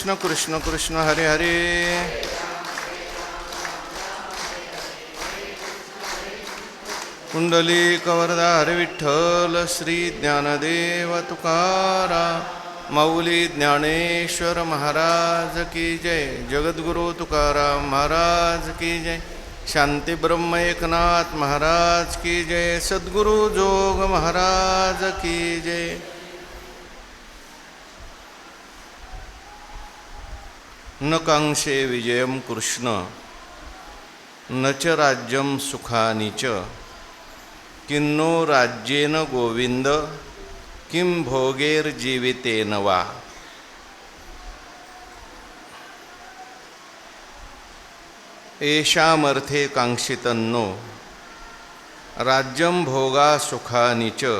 कृष्ण कृष्ण कृष्ण हरे हरे. पुंडलिक वरदा हरे विठ्ठल. श्री ज्ञानदेव तुकाराम माऊली ज्ञानेश्वर महाराज की जय. जगद्गुरु तुकाराम महाराज की जय. शांती ब्रह्म एकनाथ महाराज की जय. सद्गुरु जोग महाराज की जय. न कांक्षे विजयम कृष्ण न च राज्यम सुखानि च किन्नो राज्येन गोविंद किं भोगैर्जीवितेन वा. येषामर्थे कांक्षितन्नो राज्यं भोगा सुखानि च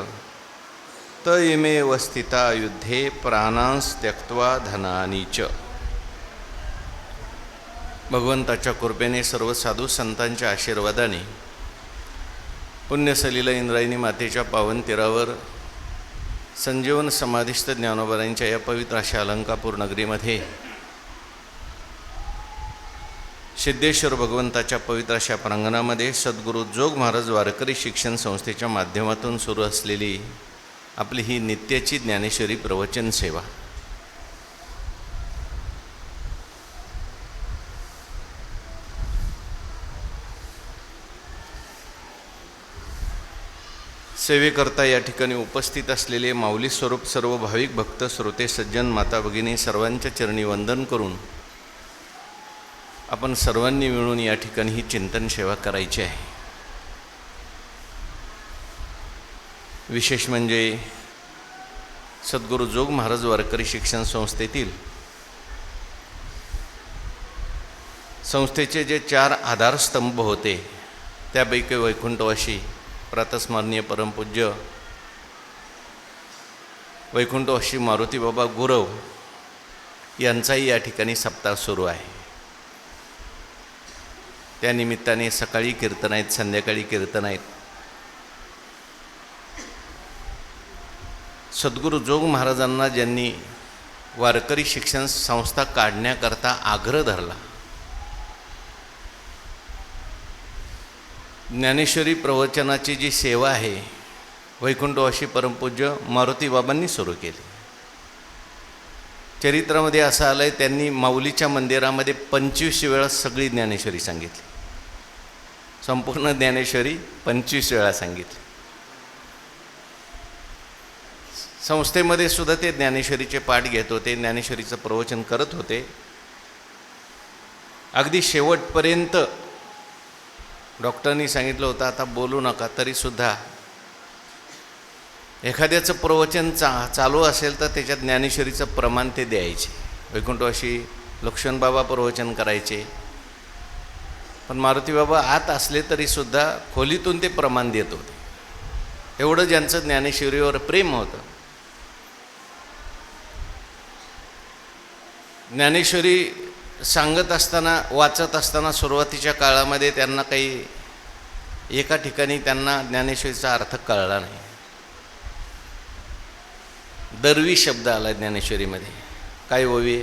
त इमेव स्थिता युद्धे प्राणांस त्यक्त्वा धनानि च. भगवंताच्या कृपेने सर्व साधू संतांच्या आशीर्वादाने पुण्यसलीला इंद्रायणी मातेच्या पावन तीरावर संजीवन समाधिस्थ ज्ञानोबारांच्या या पवित्र अशा अलंकापूर नगरीमध्ये सिद्धेश्वर भगवंताच्या पवित्र अशा प्रांगणामध्ये सद्गुरू जोग महाराज वारकरी शिक्षण संस्थेच्या माध्यमातून सुरू असलेली आपली ही नित्याची ज्ञानेश्वरी प्रवचन सेवा सेवेकरता या ठिकाणी उपस्थित असलेले माऊली स्वरूप सर्व भाविक भक्त श्रोते सज्जन माता भगिनी सर्वांच्या चरणी वंदन करून आपण सर्वांनी मिळून या ठिकाणी ही चिंतन सेवा करायची आहे. विशेष म्हणजे सद्गुरू जोग महाराज वारकरी शिक्षण संस्थेतील संस्थेचे जे 4 आधारस्तंभ होते त्यापैकी वैकुंठवासी प्रातस्मरणीय परमपूज्य वैकुंठवासी मारुती बाबा गुरव यांचाही या ठिकाणी सप्ताह सुरू आहे. त्या निमित्ताने सकाळी कीर्तन आहेत, संध्याकाळी कीर्तन आहेत. सद्गुरू जोग महाराजांना ज्यांनी वारकरी शिक्षण संस्था काढण्याकरता आग्रह धरला, ज्ञानेश्वरी प्रवचनाची जी सेवा आहे वैकुंठवासी परमपूज्य मारुती बाबांनी सुरू केली. चरित्रामध्ये असं आलं आहे त्यांनी माऊलीच्या मंदिरामध्ये 25 वेळा सगळी ज्ञानेश्वरी सांगितली. संपूर्ण ज्ञानेश्वरी 25 वेळा सांगितली. संस्थेमध्ये सुद्धा ते ज्ञानेश्वरीचे पाठ घेत होते, ज्ञानेश्वरीचं प्रवचन करत होते. अगदी शेवटपर्यंत डॉक्टरांनी सांगितलं होतं आता बोलू नका, तरीसुद्धा एखाद्याचं प्रवचन चालू असेल तर त्याच्यात ज्ञानेश्वरीचं प्रमाण ते द्यायचे. वैकुंठवासी लक्ष्मण बाबा प्रवचन करायचे, पण मारुती बाबा आत असले तरीसुद्धा खोलीतून ते प्रमाण देत होते. एवढं ज्यांचं ज्ञानेश्वरीवर प्रेम होतं. ज्ञानेश्वरी सांगत असताना वाचत असताना सुरुवातीच्या काळामध्ये त्यांना काही एका ठिकाणी त्यांना ज्ञानेश्वरीचा अर्थ कळला नाही. दरवी शब्द आला ज्ञानेश्वरीमध्ये. काय ओवी?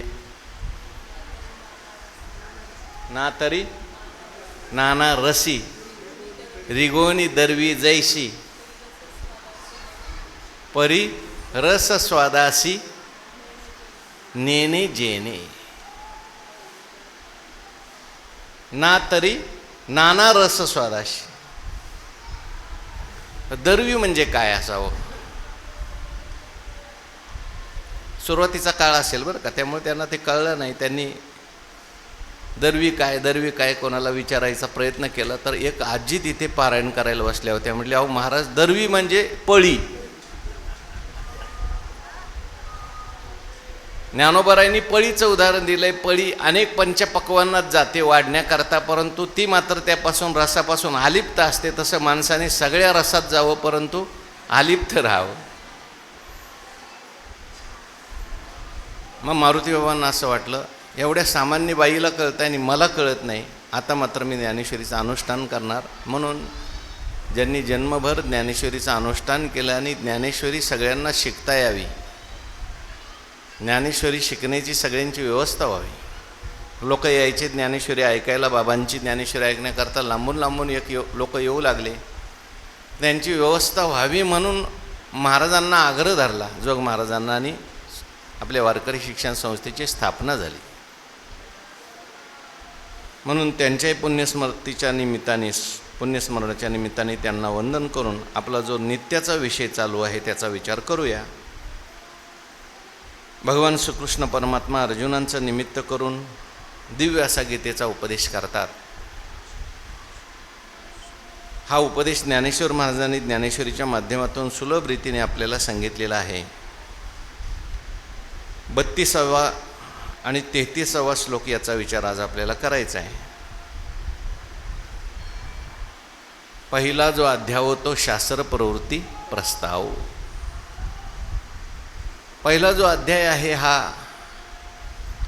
ना तरी नाना रसी रिगोनी दरवी जैसी परी रस स्वादासी नेने जेने. ना तरी नाना रस स्वादाशी. दरवी म्हणजे काय असावं? सुरुवातीचा काळ असेल बरं का, त्यामुळे त्यांना ते कळलं नाही. त्यांनी दरवी काय कोणाला विचारायचा प्रयत्न केला तर एक आजी तिथे पारायण करायला बसल्या होत्या. म्हटले अहो महाराज, दरवी म्हणजे पळी. ज्ञानोबारायांनी पळीचं उदाहरण दिलंय. पळी अनेक पंचपक्वांनात जाते वाढण्याकरता, परंतु ती मात्र त्यापासून रसापासून अलिप्त असते. तसं माणसाने सगळ्या रसात जावं परंतु अलिप्त राहावं. मग मारुती बाबांना असं वाटलं एवढ्या सामान्य बाईला कळतं आणि मला कळत नाही, आता मात्र मी ज्ञानेश्वरीचं अनुष्ठान करणार. म्हणून ज्यांनी जन्मभर ज्ञानेश्वरीचं अनुष्ठान केलं आणि ज्ञानेश्वरी सगळ्यांना शिकता यावी, ज्ञानेश्वरी शिकण्याची सगळ्यांची व्यवस्था व्हावी. लोक यायचे ज्ञानेश्वरी ऐकायला, बाबांची ज्ञानेश्वरी ऐकण्याकरता लांबून लांबून लोक येऊ लागले. त्यांची व्यवस्था व्हावी म्हणून महाराजांना आग्रह धरला. जोग महाराजांना आणि आपल्या वारकरी शिक्षण संस्थेची स्थापना झाली. म्हणून त्यांच्याही पुण्यस्मरणाच्या निमित्ताने त्यांना वंदन करून आपला जो नित्याचा विषय चालू आहे त्याचा विचार करूया. भगवान श्रीकृष्ण परमात्मा अर्जुनांचं निमित्त करून दिव्य असा गीतेचा उपदेश करतात. हा उपदेश ज्ञानेश्वर महाराजांनी ज्ञानेश्वरीच्या माध्यमातून सुलभ रीतीने आपल्याला सांगितलेला आहे. 32वा आणि 33वा श्लोक याचा विचार आज आपल्याला करायचा आहे. पहिला जो अध्याय होतो शास्त्र प्रवृत्ती प्रस्ताव. पहिला जो अध्याय आहे हा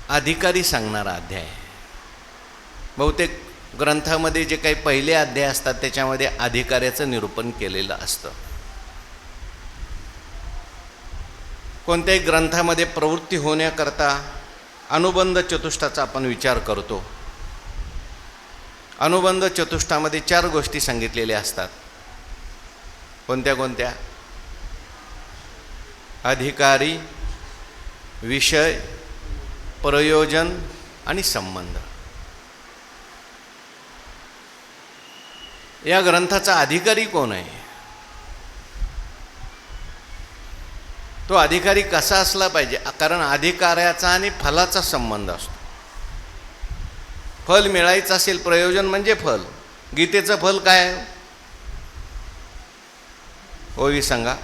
अधिकारी सांगणारा अध्याय आहे. बहुतेक ग्रंथामध्ये जे काही पहिले अध्याय असतात त्याच्यामध्ये अधिकाऱ्याचं निरूपण केलेलं असतं. कोणत्याही ग्रंथामध्ये प्रवृत्ती होण्याकरता अनुबंध चतुष्टाचा आपण विचार करतो. अनुबंध चतुष्टामध्ये 4 गोष्टी सांगितलेल्या असतात. कोणत्या कोणत्या? अधिकारी, विषय, प्रयोजन आणि संबंध. या ग्रंथाचा अधिकारी कोण आहे? तो अधिकारी कसा असला पाहिजे? कारण अधिकाऱ्याचा आणि फलाचा संबंध असतो. फल मिळायचं असेल, प्रयोजन म्हणजे फल. गीतेचं फल काय आहे? ओवी सांगा.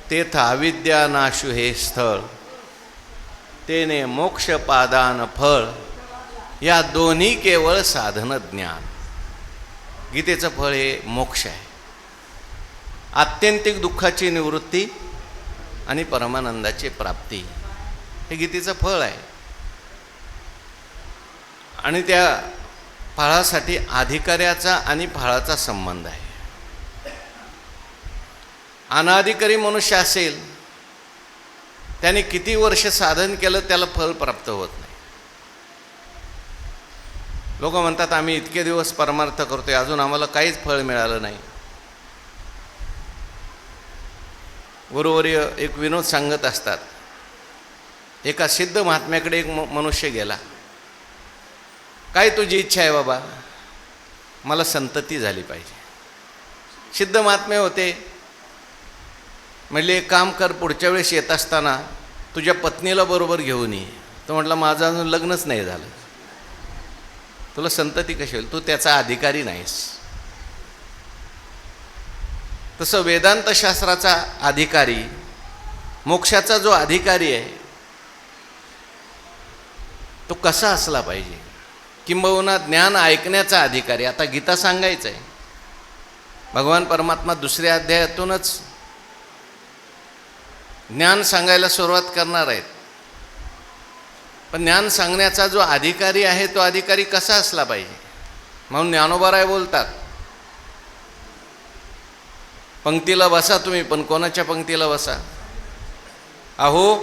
तेथ अविद्या नाशु हे स्थळ, तेने मोक्ष पादान फळ, या दोन्ही केवळ साधन ज्ञान. गीतेचं फळ हे मोक्ष आहे. आत्यंतिक दुःखाची निवृत्ती आणि परमानंदाची प्राप्ती हे गीतेचं फळ आहे. आणि त्या फळासाठी अधिकाऱ्याचा आणि फळाचा संबंध आहे. अनाधिकारी मनुष्य असेल, त्याने किती वर्ष साधन केलं त्याला फळ प्राप्त होत नाही. लोक म्हणतात आम्ही इतके दिवस परमार्थ करतोय, अजून आम्हाला काहीच फळ मिळालं नाही. गुरुवर्य एक विनोद सांगत असतात. एका सिद्ध महात्म्याकडे एक मनुष्य गेला. काय तुझी इच्छा आहे बाबा? मला संतती झाली पाहिजे. सिद्ध महात्मे होते. म्हणले एक काम कर, पुढच्या वेळेस येत असताना तुझ्या पत्नीला बरोबर घेऊन ये. तो म्हटला माझं अजून लग्नच नाही झालं, तुला संतती कशी होईल? तू त्याचा अधिकारी नाहीस. तसं वेदांत शास्त्राचा अधिकारी, मोक्षाचा जो अधिकारी आहे तो कसा असला पाहिजे? किंबहुना ज्ञान ऐकण्याचा अधिकारी. आता गीता सांगायचं आहे. भगवान परमात्मा दुसऱ्या अध्यायातूनच ज्ञान सांगायला सुरुवात करणार आहेत. पण ज्ञान सांगण्याचा जो अधिकारी आहे तो अधिकारी कसा असला पाहिजे? म्हणून ज्ञानोबाराय बोलतात, पंक्तीला बसा तुम्ही, पण कोणाच्या पंक्तीला बसा? अहो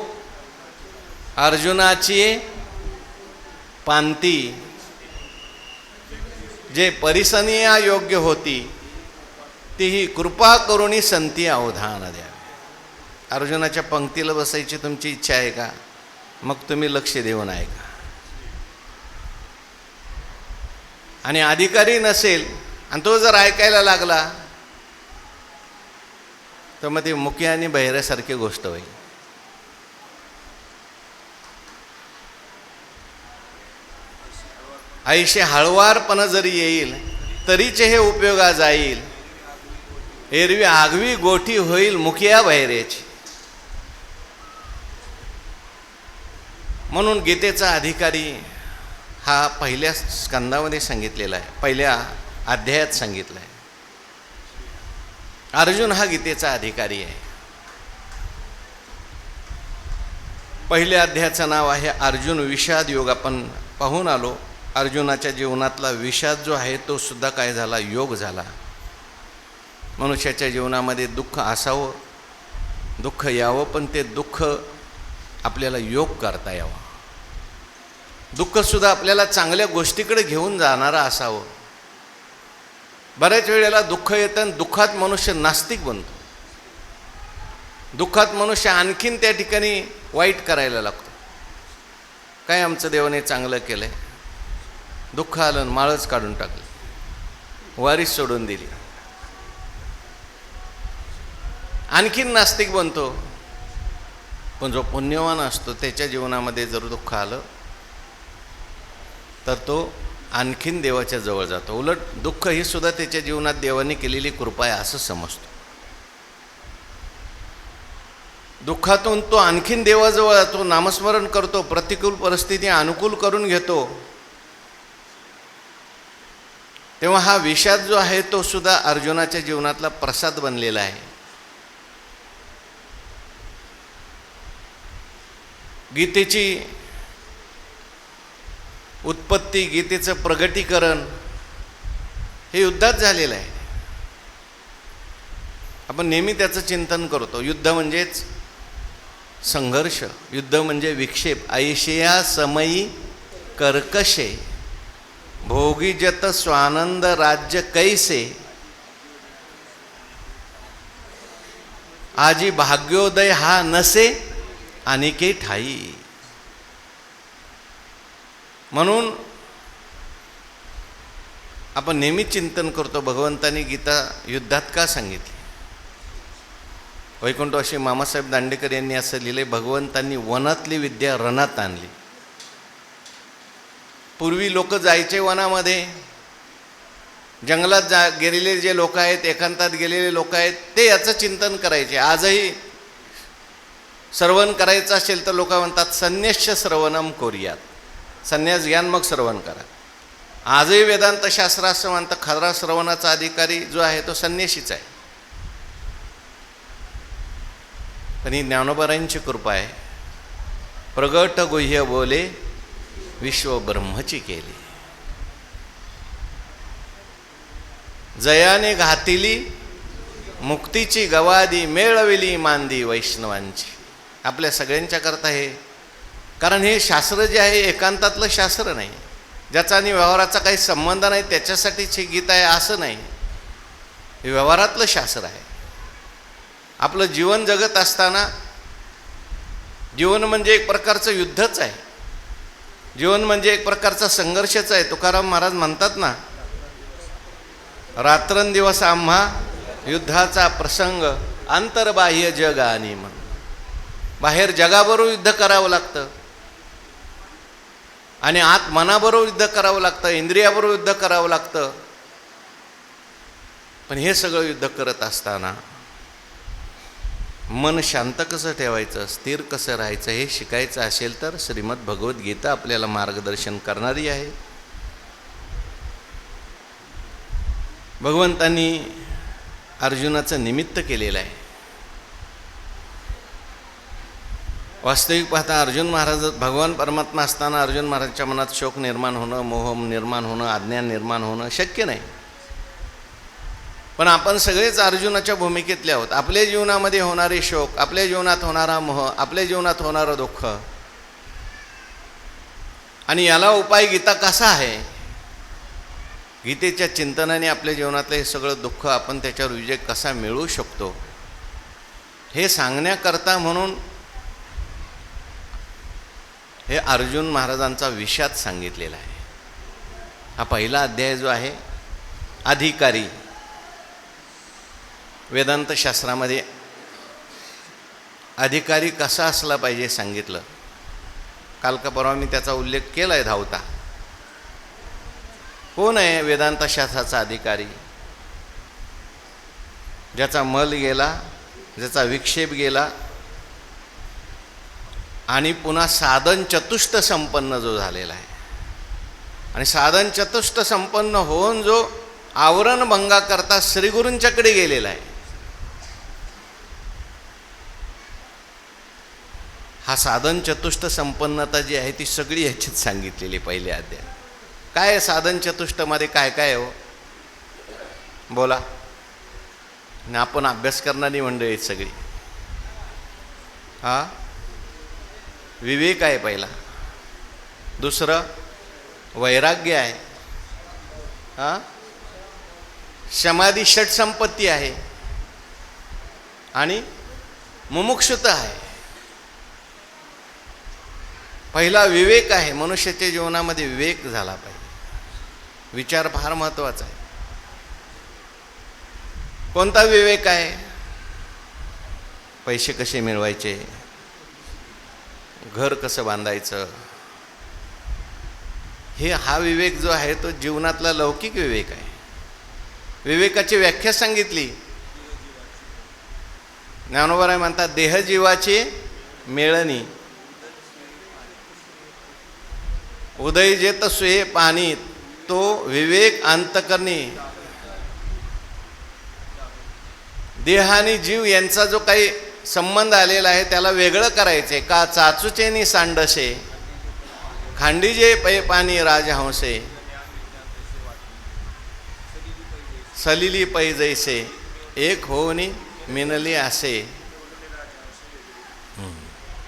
अर्जुनाची पांती जे परिसनीय योग्य होती तीही कृपा करुणी संती अवधान द्यावे. अर्जुनाच्या पंक्तीला बसायची तुमची इच्छा आहे का? मग तुम्ही लक्ष देऊन ऐका. आणि अधिकारी नसेल आणि तो जर ऐकायला लागला तर मग ती मुकी आणि बहिऱ्यासारखी गोष्ट होईल. ऐशी हळवारपणा जरी येईल तरीचे हे उपयोगा जाईल. एरवी आगवी गोठी होईल मुखिया बहिरेची. म्हणून गीतेचा अधिकारी हा पहिल्या स्कंदामध्ये सांगितलेला आहे, पहिल्या अध्यायात सांगितलं आहे. अर्जुन हा गीतेचा अधिकारी आहे. पहिल्या अध्यायाचं नाव आहे अर्जुन विषाद योग. आपण पाहून आलो अर्जुनाच्या जीवनातला विषाद जो आहे तो सुद्धा काय झाला? योग झाला. मनुष्याच्या जीवनामध्ये दुःख असावं दुःख यावं, पण ते दुःख आपल्याला योग करता यावं. दुःखसुद्धा आपल्याला चांगल्या गोष्टीकडे घेऊन जाणारं असावं. बऱ्याच वेळेला दुःख येतं आणि दुःखात मनुष्य नास्तिक बनतो. दुःखात मनुष्य आणखीन त्या ठिकाणी वाईट करायला लागतो. काय आमचं देवाने चांगलं केलं आहे, दुःख आलं माळच काढून टाकली, वारीच सोडून दिली, आणखीन नास्तिक बनतो. पण जो पुण्यवान असतो त्याच्या जीवनामध्ये जर दुःख आलं तर तो आणखीन देवाच्या जवळ जातो. उलट दुःख ही सुद्धा त्याच्या जीवनात देवाने केलेली कृपा आहे असं समजतो. दुःखातून तो आणखीन देवाजवळ जातो, नामस्मरण करतो, प्रतिकूल परिस्थिती अनुकूल करून घेतो. तेव्हा हा विषाद जो आहे तो सुद्धा अर्जुनाच्या जीवनातला प्रसाद बनलेला आहे. गीतेची उत्पत्ती, गीतेचं प्रगटीकरण हे युद्धात झालेलं आहे. आपण नेहमी त्याचं चिंतन करतो. युद्ध म्हणजेच संघर्ष, युद्ध म्हणजे विक्षेप. ऐशिया समयी कर्कशे भोगीजत स्वानंद राज्य कैसे, आजी भाग्योदय हा नसे अनिके ठाई. म्हणून आपण नेहमी चिंतन करतो भगवंतांनी गीता युद्धात का सांगितली. वैकुंठवासी मामासाहेब दांडेकर यांनी असं लिहिले, भगवंतांनी वनातली विद्या रणात आणली. पूर्वी लोक जायचे वनामध्ये, जंगलात गेलेले जे लोक आहेत, एकांतात गेलेले लोक आहेत, ते याचं चिंतन करायचे. आजही श्रवण करायचं असेल तर लोक म्हणतात संन्यस्य श्रवणम कोरियात, संन्यास घ्या मग श्रवण करा. आजही वेदांत शास्त्र असं म्हणतं खरा श्रवणाचा अधिकारी जो आहे तो संन्यासीच आहे. पण ही ज्ञानोबारांची कृपा आहे. प्रगट गुह्य बोले विश्व ब्रह्मची केली, जयाने घातिली मुक्तीची गवादी, मेळविली मांदी वैष्णवांची. आपल्या सगळ्यांच्या करता हे, कारण हे शास्त्र जे आहे एकांतातलं शास्त्र नाही, ज्याचा आणि व्यवहाराचा काही संबंध नाही, त्याच्यासाठीच हे गीता आहे असं नाही. हे व्यवहारातलं शास्त्र आहे. आपलं जीवन जगत असताना, जीवन म्हणजे एक प्रकारचं युद्धच आहे, जीवन म्हणजे एक प्रकारचा संघर्षच आहे. तुकाराम महाराज म्हणतात ना, रात्रंदिवस आम्हा युद्धाचा प्रसंग, अंतर्बाह्य जग आणि म्हणून. बाहेर जगाबरोबर युद्ध करावं लागतं आणि आत मनाबरोबर युद्ध करावं लागतं, इंद्रियाबरोबर युद्ध करावं लागतं. पण हे सगळं युद्ध करत असताना मन शांत कसं ठेवायचं, स्थिर कसं राहायचं हे शिकायचं असेल तर श्रीमद भगवद्गीता आपल्याला मार्गदर्शन करणारी आहे. भगवंतांनी अर्जुनाचं निमित्त केलेलं आहे. वास्तविक पाहता अर्जुन महाराज भगवान परमात्मा असताना अर्जुन महाराजांच्या मनात शोक निर्माण होणं, मोह निर्माण होणं, अज्ञान निर्माण होणं शक्य नाही. पण आपण सगळेच अर्जुनाच्या भूमिकेतले आहोत. आपल्या जीवनामध्ये होणारे शोक, आपल्या जीवनात होणारा मोह, आपल्या जीवनात होणारं दुःख, आणि याला उपाय गीता कसा आहे. गीतेच्या चिंतनाने आपल्या जीवनातलं हे सगळं दुःख आपण त्याच्यावर विजय कसा मिळवू शकतो हे सांगण्याकरता म्हणून हे अर्जुन महाराजांचा विषाद सांगितलेला आहे. हा पहिला अध्याय जो आहे अधिकारी, वेदांत शास्त्रामध्ये अधिकारी कसा असला पाहिजे सांगितलं. काल का परवा मी त्याचा उल्लेख केला आहे धावता. कोण आहे वेदांत शास्त्राचा अधिकारी? ज्याचा मल गेला, ज्याचा विक्षेप गेला आणि पुन्हा साधन चतुष्ट संपन्न जो झालेला आहे. आणि साधन चतुष्ट संपन्न होऊन जो आवरण भंगा करता श्रीगुरूंच्याकडे गेलेला आहे. हा साधन चतुष्ट संपन्नता जी आहे ती सगळी ह्याच्यात सांगितलेली पहिले अध्याय. काय साधन चतुष्टमध्ये काय काय हो बोला. आणि आपण अभ्यास करणारी मंडळी सगळी हा विवेक आहे पहिला, दुसरं वैराग्य आहे, हा समाधी षटसंपत्ती आहे आणि मुमुक्षुता आहे. पहिला विवेक आहे. मनुष्याच्या जीवनामध्ये विवेक झाला पाहिजे. विचार फार महत्त्वाचा आहे. कोणता विवेक आहे? पैसे कसे मिळवायचे, घर कसं बांधायचं, हा विवेक जो आहे तो जीवनातला लौकिक विवेक आहे. विवेकाची व्याख्या सांगितली. ज्ञानोबा म्हणतात देहजीवाची मेळणी, उदय जेत सुहे पाणी, तो विवेक अंतकरणी. देह आणि जीव यांचा जो काही संबंध आलेला आहे त्याला वेगळं करायचे का. चाचुचेनी सांडसे खांडीजे पै पाणी राजहंसे, सलिली पै जैसे एक होऊनी मिनली असे.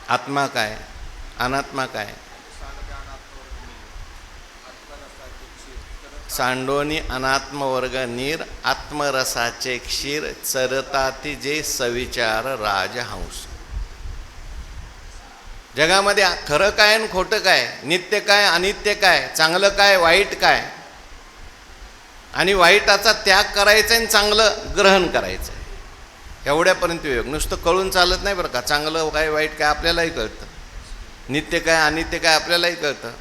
आत्मा काय, अनात्मा काय. सांडोनी अनात्मवर्ग नीर, आत्मरसाचे क्षीर चरताती जे सविचार राजहंस. जगामध्ये खरं काय आणि खोटं काय, नित्य काय अनित्य काय, चांगलं काय वाईट काय, आणि वाईटाचा त्याग करायचा आणि चांगलं ग्रहण करायचं आहे, एवढ्यापर्यंत विवेक. नुसतं कळून चालत नाही बरं का. चांगलं काय वाईट काय आपल्यालाही कळतं, नित्य काय अनित्य काय आपल्यालाही कळतं,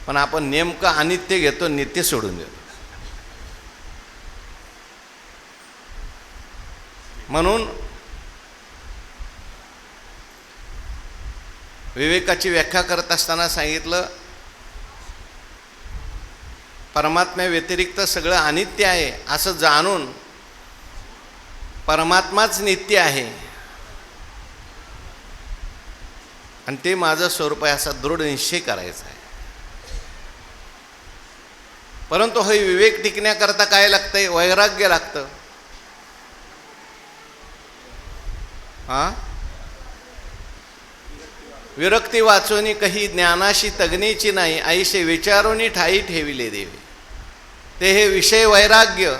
पण आपण नेमकं अनित्य घेतो, नित्य सोडून देतो. म्हणून विवेकाची व्याख्या करत असताना सांगितलं परमात्म्या व्यतिरिक्त सगळं अनित्य आहे असं जाणून परमात्माच नित्य आहे आणि ते माझं स्वरूप आहे असा दृढ निश्चय करायचा आहे. परंतु हे विवेक टिकण्याकरता काय लागतंय? वैराग्य लागतं. विरक्ती वाचोनी कही ज्ञानाशी तगनीची नाही, ऐसे विचारोनी ठाई ठेविले देवे. ते हे विषय वैराग्य.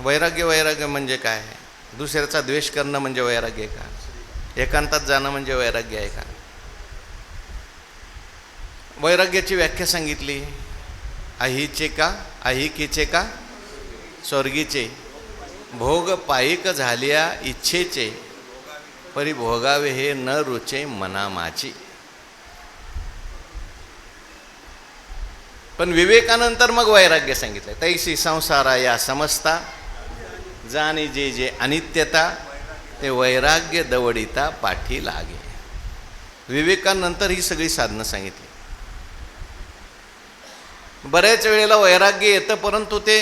वैराग्य म्हणजे काय? दुसऱ्याचा द्वेष करणं म्हणजे वैराग्य आहे का? एकांतात जाणं म्हणजे वैराग्य आहे का? वैराग्याची व्याख्या सांगितली. अहिचे का अहिकीचे का स्वर्गीचे, भोग पायिक झाल्या इच्छेचे, परिभोगावे हे न रुचे मनामाची. पण विवेकानंतर मग वैराग्य सांगितलं. तैसी संसारा या समजता, जाणे जे जे अनित्यता, ते वैराग्य दवडिता पाठी लागे. विवेकानंतर ही सगळी साधनं सांगितली. बऱ्याच वेळेला वैराग्य येतं परंतु ते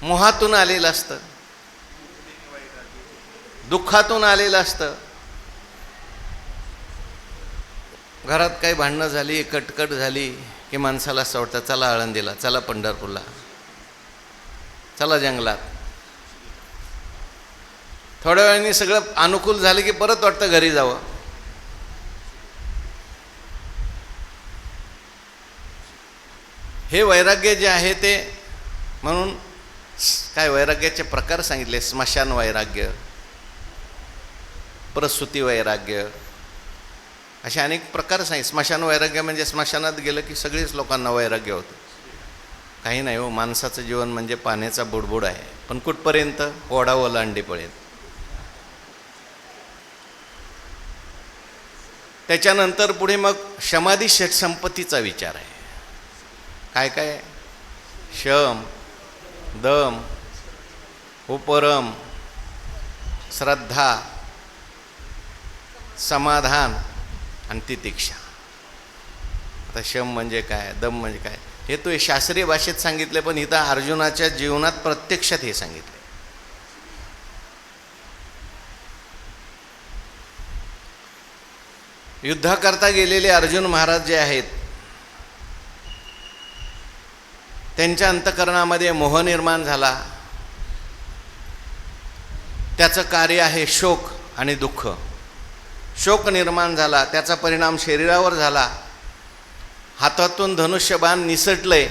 मोहातून आलेलं असतं, दुःखातून आलेलं असतं. घरात काही भांडणं झाली, कटकट झाली की माणसाला असं वाटतं चला आळंदीला, चला पंढरपूरला, चला जंगलात. थोड्या वेळाने सगळं अनुकूल झालं की परत वाटतं घरी जावं. हे वैराग्य जे आहे ते. म्हणून काय वैराग्याचे प्रकार सांगितले. स्मशान वैराग्य, प्रसूती वैराग्य, असे अनेक प्रकार सांगितले. स्मशान वैराग्य म्हणजे स्मशानात गेलं की सगळीच लोकांना वैराग्य होतं. काही नाही हो, माणसाचं जीवन म्हणजे पाण्याचा बुडबुड आहे, पण कुठपर्यंत? ओढा ओलांडीपर्यंत. त्याच्यानंतर पुढे मग समाधी षटसंपत्तीचा विचार आहे. काय काय? शम, दम, उपरम, श्रद्धा, समाधान आणि तितिक्षा. आता शम म्हणजे काय, दम म्हणजे काय, हे तो शास्त्रीय भाषेत सांगितले, पण इथं अर्जुनाच्या जीवनात प्रत्यक्षात हे सांगितले. युद्धाकरता गेलेले अर्जुन महाराज जे आहेत त्यांच्या अंतःकरणामध्ये मोह निर्माण झाला. त्याचं कार्य आहे शोक. आणि दुःख. शोक निर्माण झाला, त्याचा परिणाम शरीरावर झाला. हातातून धनुष्यबाण निसटले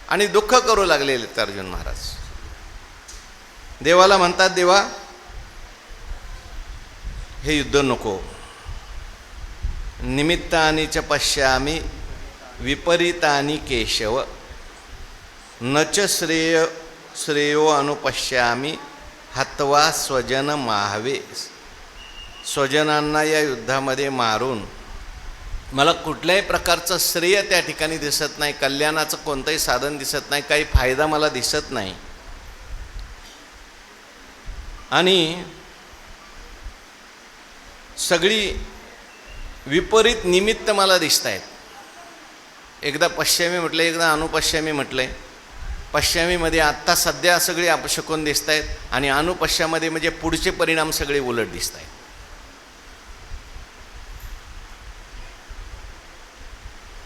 आणि दुःख करू लागलेले अर्जुन महाराज. देवाला म्हणतात, देवा हे युद्ध नको. निमित्तानि च पश्यामि विपरीतानि केशव न च श्रेयो अनुपश्यामि हत्वा स्वजन माहवे. स्वजनांना या युद्धामध्ये मारून मला कुठल्याही प्रकारचं श्रेय त्या ठिकाणी दिसत नाही, कल्याणाचं कोणतंही साधन दिसत नाही, काही फायदा मला दिसत नाही. आणि सगळी विपरीत निमित्त मला दिसत आहेत. एकदा पश्चिमी म्हटलं, एकदा अनुपश्चिमी म्हटलंय. पश्चिमीमध्ये आत्ता सध्या सगळे अपशकून दिसत आहेत आणि अनुपश्यामध्ये म्हणजे पुढचे परिणाम सगळे उलट दिसत आहेत.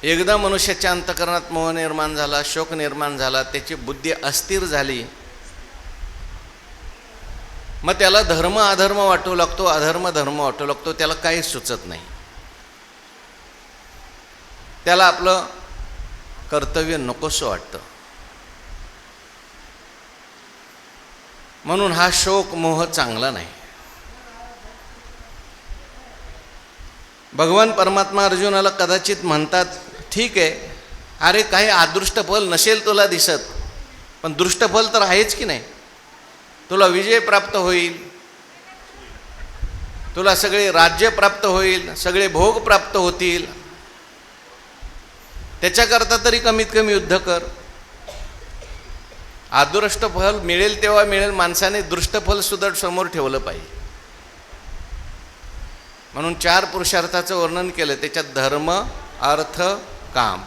एकदा मनुष्याच्या अंतःकरणात मोह निर्माण झाला, शोक निर्माण झाला, त्याची बुद्धी अस्थिर झाली, मग त्याला धर्म अधर्म वाटू लागतो, अधर्म धर्म वाटू लागतो. त्याला काही सुचत नाही. त्याला आपलं कर्तव्य नकोसं वाटतं. म्हणून हा शोक मोह चांगला नाही. भगवान परमात्मा अर्जुनाला कदाचित म्हणतात, ठीक आहे, अरे काही अदृष्ट फल नसेल तुला दिसत, पण दृष्ट फल तर आहेच की नाही. तुला विजय प्राप्त होईल, तुला सगळे राज्य प्राप्त होईल, सगळे भोग प्राप्त होतील. त्याच्याकरता तरी कमीत कमी युद्ध कर. अदृष्ट फल मिळेल तेव्हा मिळेल, माणसाने दृष्ट फल सुद्धा समोर ठेवलं पाहिजे. म्हणून 4 पुरुषार्थाचं वर्णन केलं. त्याच्यात धर्म, अर्थ, काम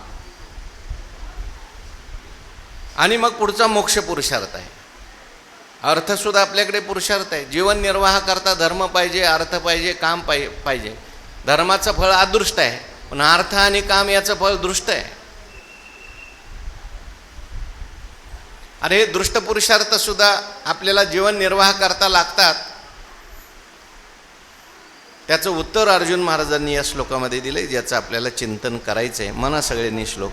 आणि मग पुढचा मोक्ष पुरुषार्थ आहे. अर्थसुद्धा आपल्याकडे पुरुषार्थ आहे. जीवन निर्वाह करता धर्म पाहिजे, अर्थ पाहिजे, काम पाहिजे. धर्माचं फळ अदृष्ट आहे, पण अर्थ आणि काम याचं फळ दृष्ट आहे. अरे हे दृष्ट पुरुषार्थ सुद्धा आपल्याला जीवन निर्वाह करता लागतात. त्याचं उत्तर अर्जुन महाराजांनी या श्लोकामध्ये दिले, ज्याचं आपल्याला चिंतन करायचं आहे. म्हणा सगळ्यांनी श्लोक.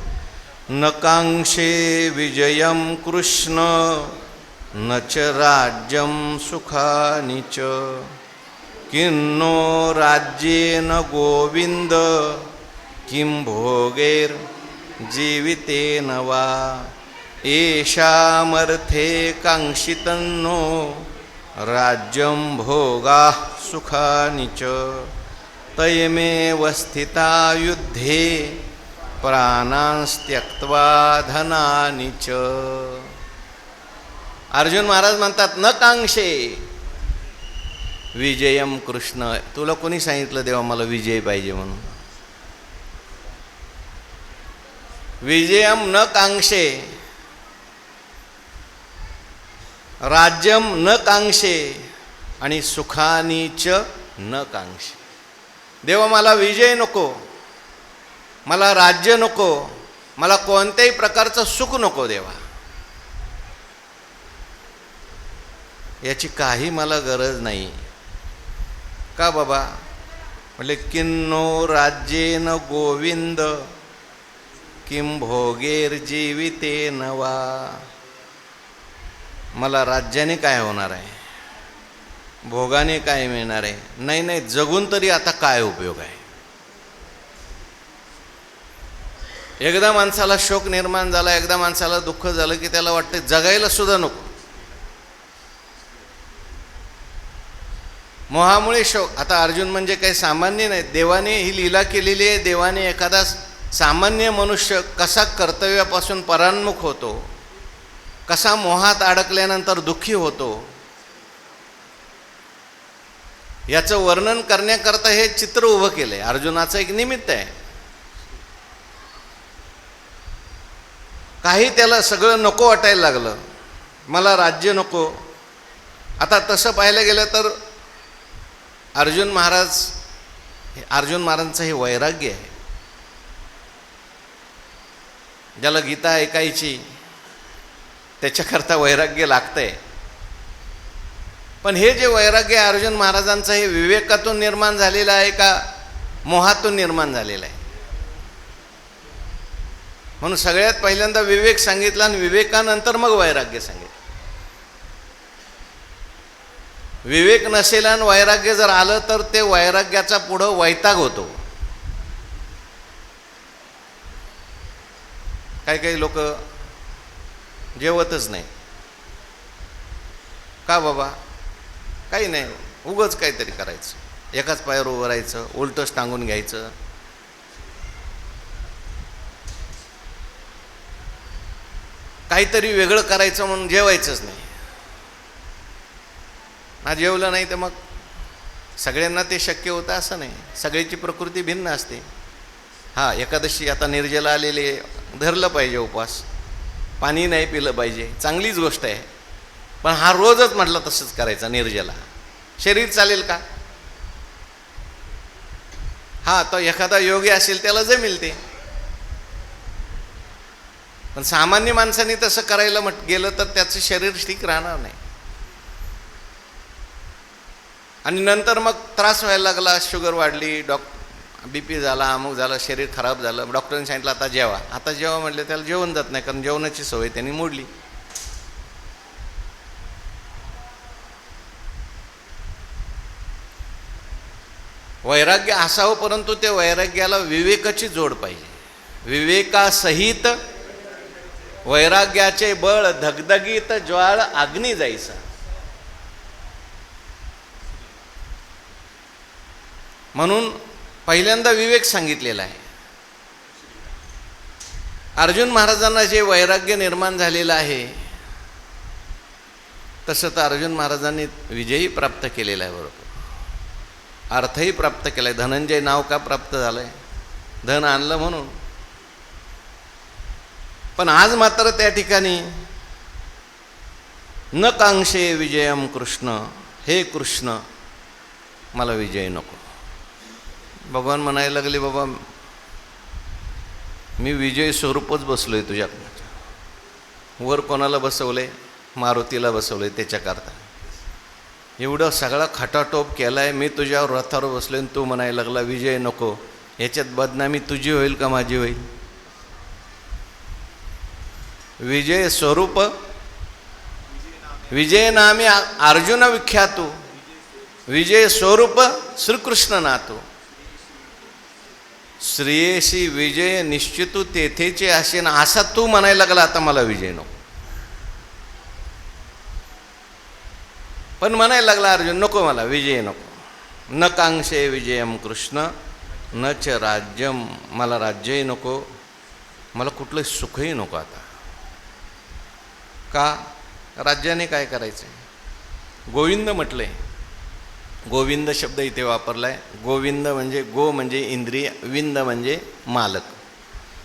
न कांक्षे विजयम कृष्ण न च राज्यं सुखानि च किन्नो राज्येन गोविंद किं भोगैर जीवितेन वा येषामर्थे कांक्षितन्नो राज्यं भोगाः सुखानि च तयमेव स्थिता युद्धे प्राणांस्त्यक्त्वा धनानि च. अर्जुन महाराज म्हणतात, न कांक्षे विजयम कृष्ण. तुला कोणी सांगितलं देवा मला विजय पाहिजे म्हणून? विजयम न कांक्षे, राज्यम न कांक्षे आणि सुखानी च न कांक्षे. देवा मला विजय नको, मला राज्य नको, मला कोणत्याही प्रकारचं सुख नको देवा. याची काही मला गरज नाही. का बाबा? म्हणजे किन्नो राज्येन गोविंद किं भोगेर जीवितेन वा. मला राज्याने काय होणार आहे, भोगाने काय मिळणार आहे? नाही नाही, जगून तरी आता काय उपयोग आहे? एकदा माणसाला शोक निर्माण झाला, एकदा माणसाला दुःख झालं की त्याला वाटतं जगायला सुद्धा नको. मोहामुळे शोक. आता अर्जुन म्हणजे काही सामान्य नाही. देवाने ही लीला केलेली आहे. देवाने एखादा सामान्य मनुष्य कसा कर्तव्यापासून परान्मुख होतो, कसा मोहात अडकल्यानंतर दुःखी होतो, याचं वर्णन करण्याकरता हे चित्र उभं केलंय. अर्जुनाचं एक निमित्त आहे. काही त्याला सगळं नको वाटायला लागलं. मला राज्य नको. आता तसं पाहायला गेलं तर अर्जुन महाराजांचं हे वैराग्य आहे. ज्याला गीता ऐकायची त्याच्याकरता वैराग्य लागतंय. पण हे जे वैराग्य अर्जुन महाराजांचं हे विवेकातून निर्माण झालेलं आहे का मोहातून निर्माण झालेलं आहे? म्हणून सगळ्यात पहिल्यांदा विवेक सांगितला आणि विवेकानंतर मग वैराग्य सांगितलं. विवेक नसेल आणि वैराग्य जर आलं तर ते वैराग्याचा पुढं वैताग होतो. काही काही लोक जेवतच नाही. का बाबा? काही नाही, उगाच काहीतरी करायचं, एकाच पायावर उभं राहायचं, उलटंच टांगून घ्यायचं. काहीतरी वेगळं करायचं म्हणून जेवायचंच नाही. ना जेवलं नाही तर मग सगळ्यांना ते शक्य होतं असं नाही. सगळ्याची प्रकृती भिन्न असते. हां, एकादशी आता निर्जला आलेले धरलं पाहिजे उपवास, पाणी नाही पिलं पाहिजे, चांगलीच गोष्ट आहे. पण हा रोजच म्हटलं तसंच करायचा निर्जला, शरीर चालेल का? हां, तो एखादा योगी असेल त्याला जमेल ते, पण सामान्य माणसाने तसं करायला गेलं तर त्याचं शरीर ठीक राहणार नाही. आणि नंतर मग त्रास व्हायला लागला, शुगर वाढली, BP झाला, अमुक झालं, शरीर खराब झालं. डॉक्टरांनी सांगितलं आता जेवा. आता जेवा म्हटलं त्याला जेवण जात नाही, कारण जेवणाची सवय त्यांनी मोडली. वैराग्य असावं, परंतु त्या वैराग्याला विवेकाची जोड पाहिजे. विवेकासहित वैराग्याचे बळ धगधगीत ज्वाळ अग्नी जायचा. म्हणून पहिल्यांदा विवेक सांगितलेला आहे. अर्जुन महाराजांना जे वैराग्य निर्माण झालेलं आहे तसं तर अर्जुन महाराजांनी विजयही प्राप्त केलेला आहे, बरोबर, अर्थही प्राप्त केला आहे. धनंजय नाव का प्राप्त झालं आहे? धन आणलं म्हणून. पण आज मात्र त्या ठिकाणी न कांक्षे विजयम कृष्ण, हे कृष्ण मला विजय नको. भगवान म्हणायला लागले, बाबा मी विजय स्वरूपच बसलोय तुझ्याकडे. वर कोणाला बसवलंय? मारुतीला बसवलंय त्याच्याकरता. एवढं सगळा खटाटोप केलाय, मी तुझ्यावर रथावर बसलोय आणि तू म्हणायला लागला विजय नको. याच्यात बदनामी तुझी होईल का माझी होईल? विजय स्वरूप विजय नामे अर्जुन विख्यातो, विजय स्वरूप श्रीकृष्ण नातो. श्रेयसी विजय निश्चितू तेथेचे असे ना, असा तू म्हणायला लागला आता मला विजय नको. पण म्हणायला लागला अर्जुन नको, मला विजय नको. न कांक्षे विजयम कृष्ण न च राज्यम, मला राज्यही नको, मला कुठलं सुखही नको. आता का? राज्याने काय करायचं? गोविंद म्हटलंय. गोविंद शब्द इथे वापरलाय. गोविंद म्हणजे गो म्हणजे इंद्रिय, विंद म्हणजे मालक.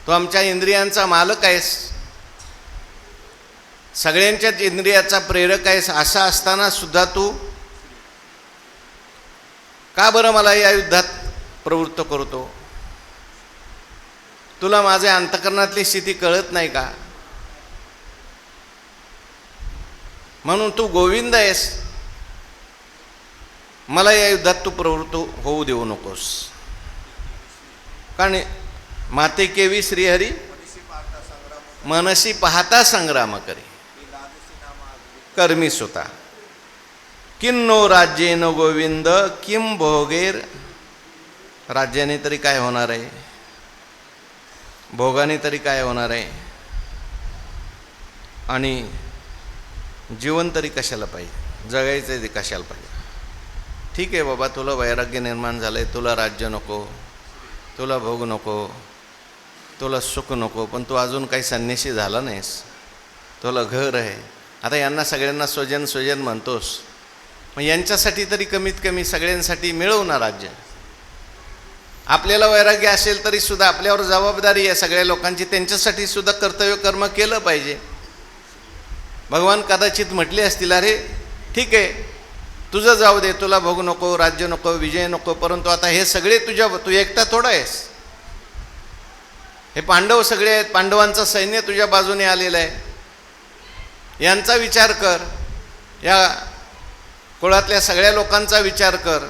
तो आमच्या इंद्रियांचा मालक आहेस, सगळ्यांच्याच इंद्रियाचा प्रेरक आहेस. असा असताना सुद्धा तू का बरं मला या युद्धात प्रवृत्त करतो? तुला माझ्या अंतःकरणातली स्थिती कळत नाही का? म्हणून तू गोविंद आहेस, मला या युद्धात तू प्रवृत्त होऊ देऊ नकोस. कारण माते केवी श्रीहरी मनसी पाहता संग्राम करे, कर्मी सुता किन्नो राज्येन गोविंद किम भोगेर. राज्याने तरी काय होणार आहे? भोगाने तरी काय होणार आहे? आणि जीवन तरी कशाला पाहिजे? जगायचं आहे ते कशाला पाहिजे? ठीक आहे बाबा, तुला वैराग्य निर्माण झालं आहे, तुला राज्य नको, तुला भोग नको, तुला सुख नको, पण तू अजून काही संन्यासी झाला नाहीस. तुला घर आहे. आता यांना सगळ्यांना स्वजन स्वजन म्हणतोस, मग यांच्यासाठी तरी कमीत कमी सगळ्यांसाठी मिळव ना राज्य. आपल्याला वैराग्य असेल तरी सुद्धा आपल्यावर जबाबदारी आहे सगळ्या लोकांची, त्यांच्यासाठी सुद्धा कर्तव्य कर्म केलं पाहिजे. भगवान कदाचित म्हटले असतील, अरे ठीक आहे तुझं जाऊ दे, तुला भोग नको, राज्य नको, विजय नको, परंतु आता हे सगळे तू एकटा थोडा आहेस. हे पांडव सगळे आहेत, पांडवांचं सैन्य तुझ्या बाजूने आलेलं आहे. यांचा विचार कर. या कुळातल्या सगळ्या लोकांचा विचार कर.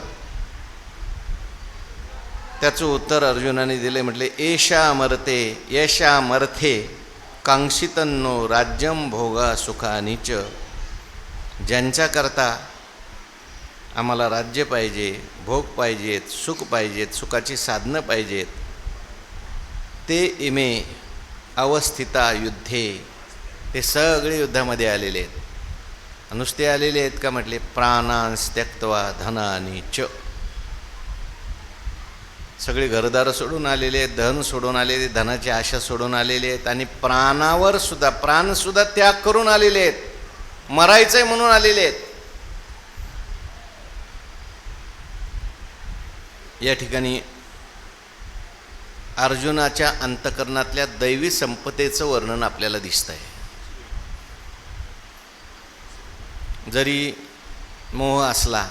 त्याचं उत्तर अर्जुनाने दिले. म्हटले एषा मर्ते यशा मर्थे कांक्षितन्नो राज्यम भोगा सुखानीच. ज्यांच्याकरता आम्हाला राज्य पाहिजे, भोग पाहिजेत, सुख पाहिजेत, सुखाची साधनं पाहिजेत, ते इमे अवस्थिता युद्धे, ते सगळे युद्धामध्ये आलेले आहेत. नुसते आलेले आहेत का? म्हटले प्राणांस त्यक्त्वा धनानी च. सगळे घरदार सोडून आलेले आहेत, धन सोडून आलेले आहेत, धनाची आशा सोडून आलेले आहेत आणि प्राणावर सुद्धा, प्राणसुद्धा त्याग करून आलेले आहेत, मरायचंय म्हणून आलेले आहेत. या ठिकाणी अर्जुनाच्या अंतकरणातल्या दैवी संपदेचं वर्णन आपल्याला दिसत आहे. जरी मोह असला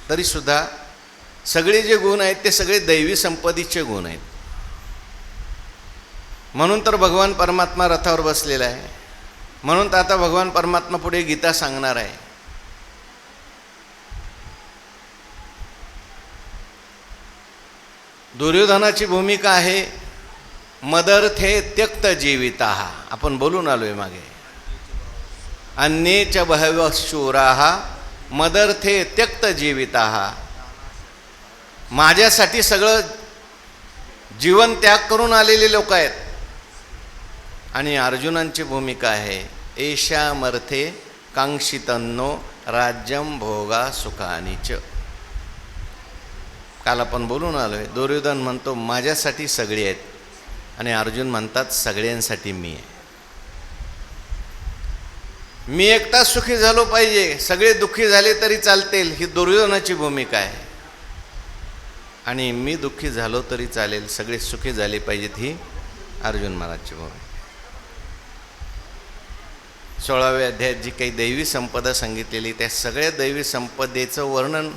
तरी सुद्धा सगळे जे गुण आहेत ते सगळे दैवी संपत्तीचे गुण आहेत. म्हणून तर भगवान परमात्मा रथावर बसलेला आहे. म्हणून तर आता भगवान परमात्मा पुढे गीता सांगणार आहे. दुर्योधनाची भूमिका आहे मदर्थे त्यक्त जीविताः. आपण बोलून आलोय मागे. अन्ये च बहवः शूराः मदर्थे त्यक्त जीविताः. माझ्यासाठी सगळं जीवन त्याग करून आलेले लोक आहेत. आणि अर्जुनांची भूमिका आहे एषा मर्थे कांक्षितन्नो राज्यम भोगा सुखानीच. काल आपण बोलून आलोय. दुर्योधन म्हणतो माझ्यासाठी सगळे आहेत आणि अर्जुन म्हणतात सगळ्यांसाठी मी आहे. मी एकटा सुखी झालो पाहिजे, सगळे दुःखी झाले तरी चालतील, ही दुर्योधनाची भूमिका आहे. आणि मी दुःखी झालो तरी चालेल, सगळे सुखी झाले पाहिजेत, ही अर्जुन महाराजची भूमिका. 16व्या अध्यायात जी काही दैवी संपदा सांगितलेली त्या सगळ्या दैवी संपदेचं वर्णन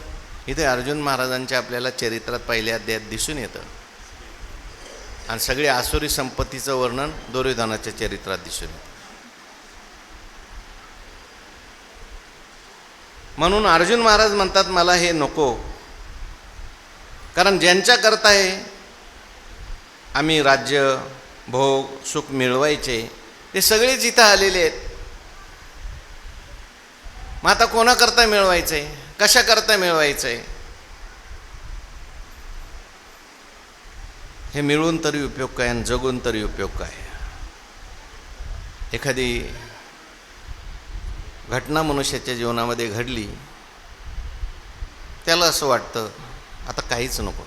इथे अर्जुन महाराजांच्या आपल्याला चरित्रात पहिल्या अध्यायात दिसून येतं. आणि सगळे आसुरी संपत्तीचं वर्णन दुर्योधनाच्या चरित्रात दिसून येतं. म्हणून अर्जुन महाराज म्हणतात मला हे नको, कारण ज्यांच्याकरता आहे आम्ही राज्य भोग सुख मिळवायचे ते सगळेच इथं आलेले आहेत. मग आता कोणाकरता मिळवायचं आहे, कशाकरता मिळवायचं आहे? हे मिळून तरी उपयोग काय आणि जगून तरी उपयोग काय? एखादी घटना मनुष्याच्या जीवनामध्ये घडली, त्याला असं वाटतं आता काहीच नको.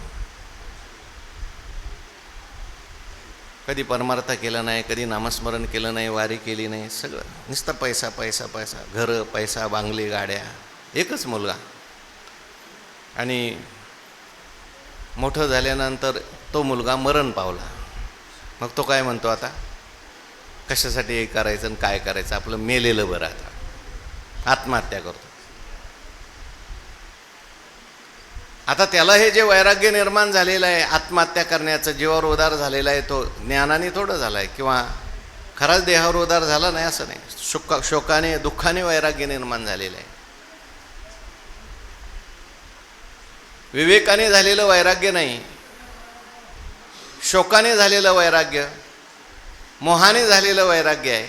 कधी परमार्थ केला नाही, कधी नामस्मरण केलं नाही, वारी केली नाही, सगळं नुसतं पैसा पैसा पैसा, घरं पैसा, बांगले, गाड्या. एकच मुलगा आणि मोठं झाल्यानंतर तो मुलगा मरण पावला. मग तो काय म्हणतो आता कशासाठी हे करायचं आणि काय करायचं, आपलं मेलेलं बरं. आता आत्महत्या करतो. आता त्याला हे जे वैराग्य निर्माण झालेलं आहे आत्महत्या करण्याचं, जीवावर उदार झालेला आहे, तो ज्ञानाने थोडं झाला आहे किंवा खराच देहावर उदार झाला नाही असं नाही. शोकाने दुःखाने वैराग्य निर्माण झालेलं आहे. विवेकाने झालेलं वैराग्य नाही, शोकाने झालेलं वैराग्य, मोहाने झालेलं वैराग्य आहे.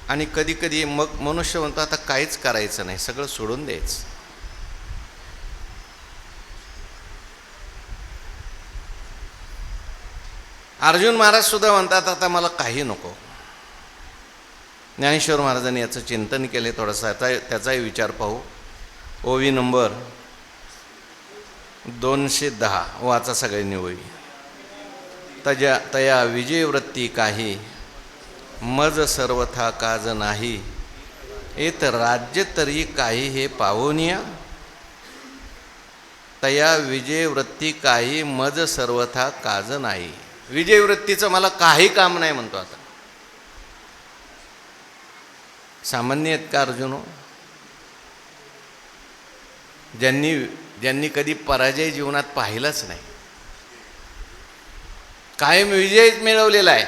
आणि कधी कधी मग मनुष्य म्हणतो आता काहीच करायचं नाही, सगळं सोडून द्यायचं. अर्जुन महाराज सुद्धा म्हणतात आता मला काही नको. ज्ञानेश्वर महाराजांनी याचं चिंतन केले थोडंसं, त्याचाही विचार पाहू. ओवी नंबर 210 वाचा सगळ्यांनी ओवी. तया विजयवृत्ती काही मज सर्वथा काज नाही, एत राज्य तरी काही हे पावोनिया. तया विजयवृत्ती काही मज सर्वथा काज नाही. विजयवृत्तीचं मला काही काम नाही म्हणतो. आता सामान्य आहेत का अर्जुन? ज्यांनी कधी पराजय जीवनात पाहिलाच नाही, कायम विजय मिळवलेला आहे,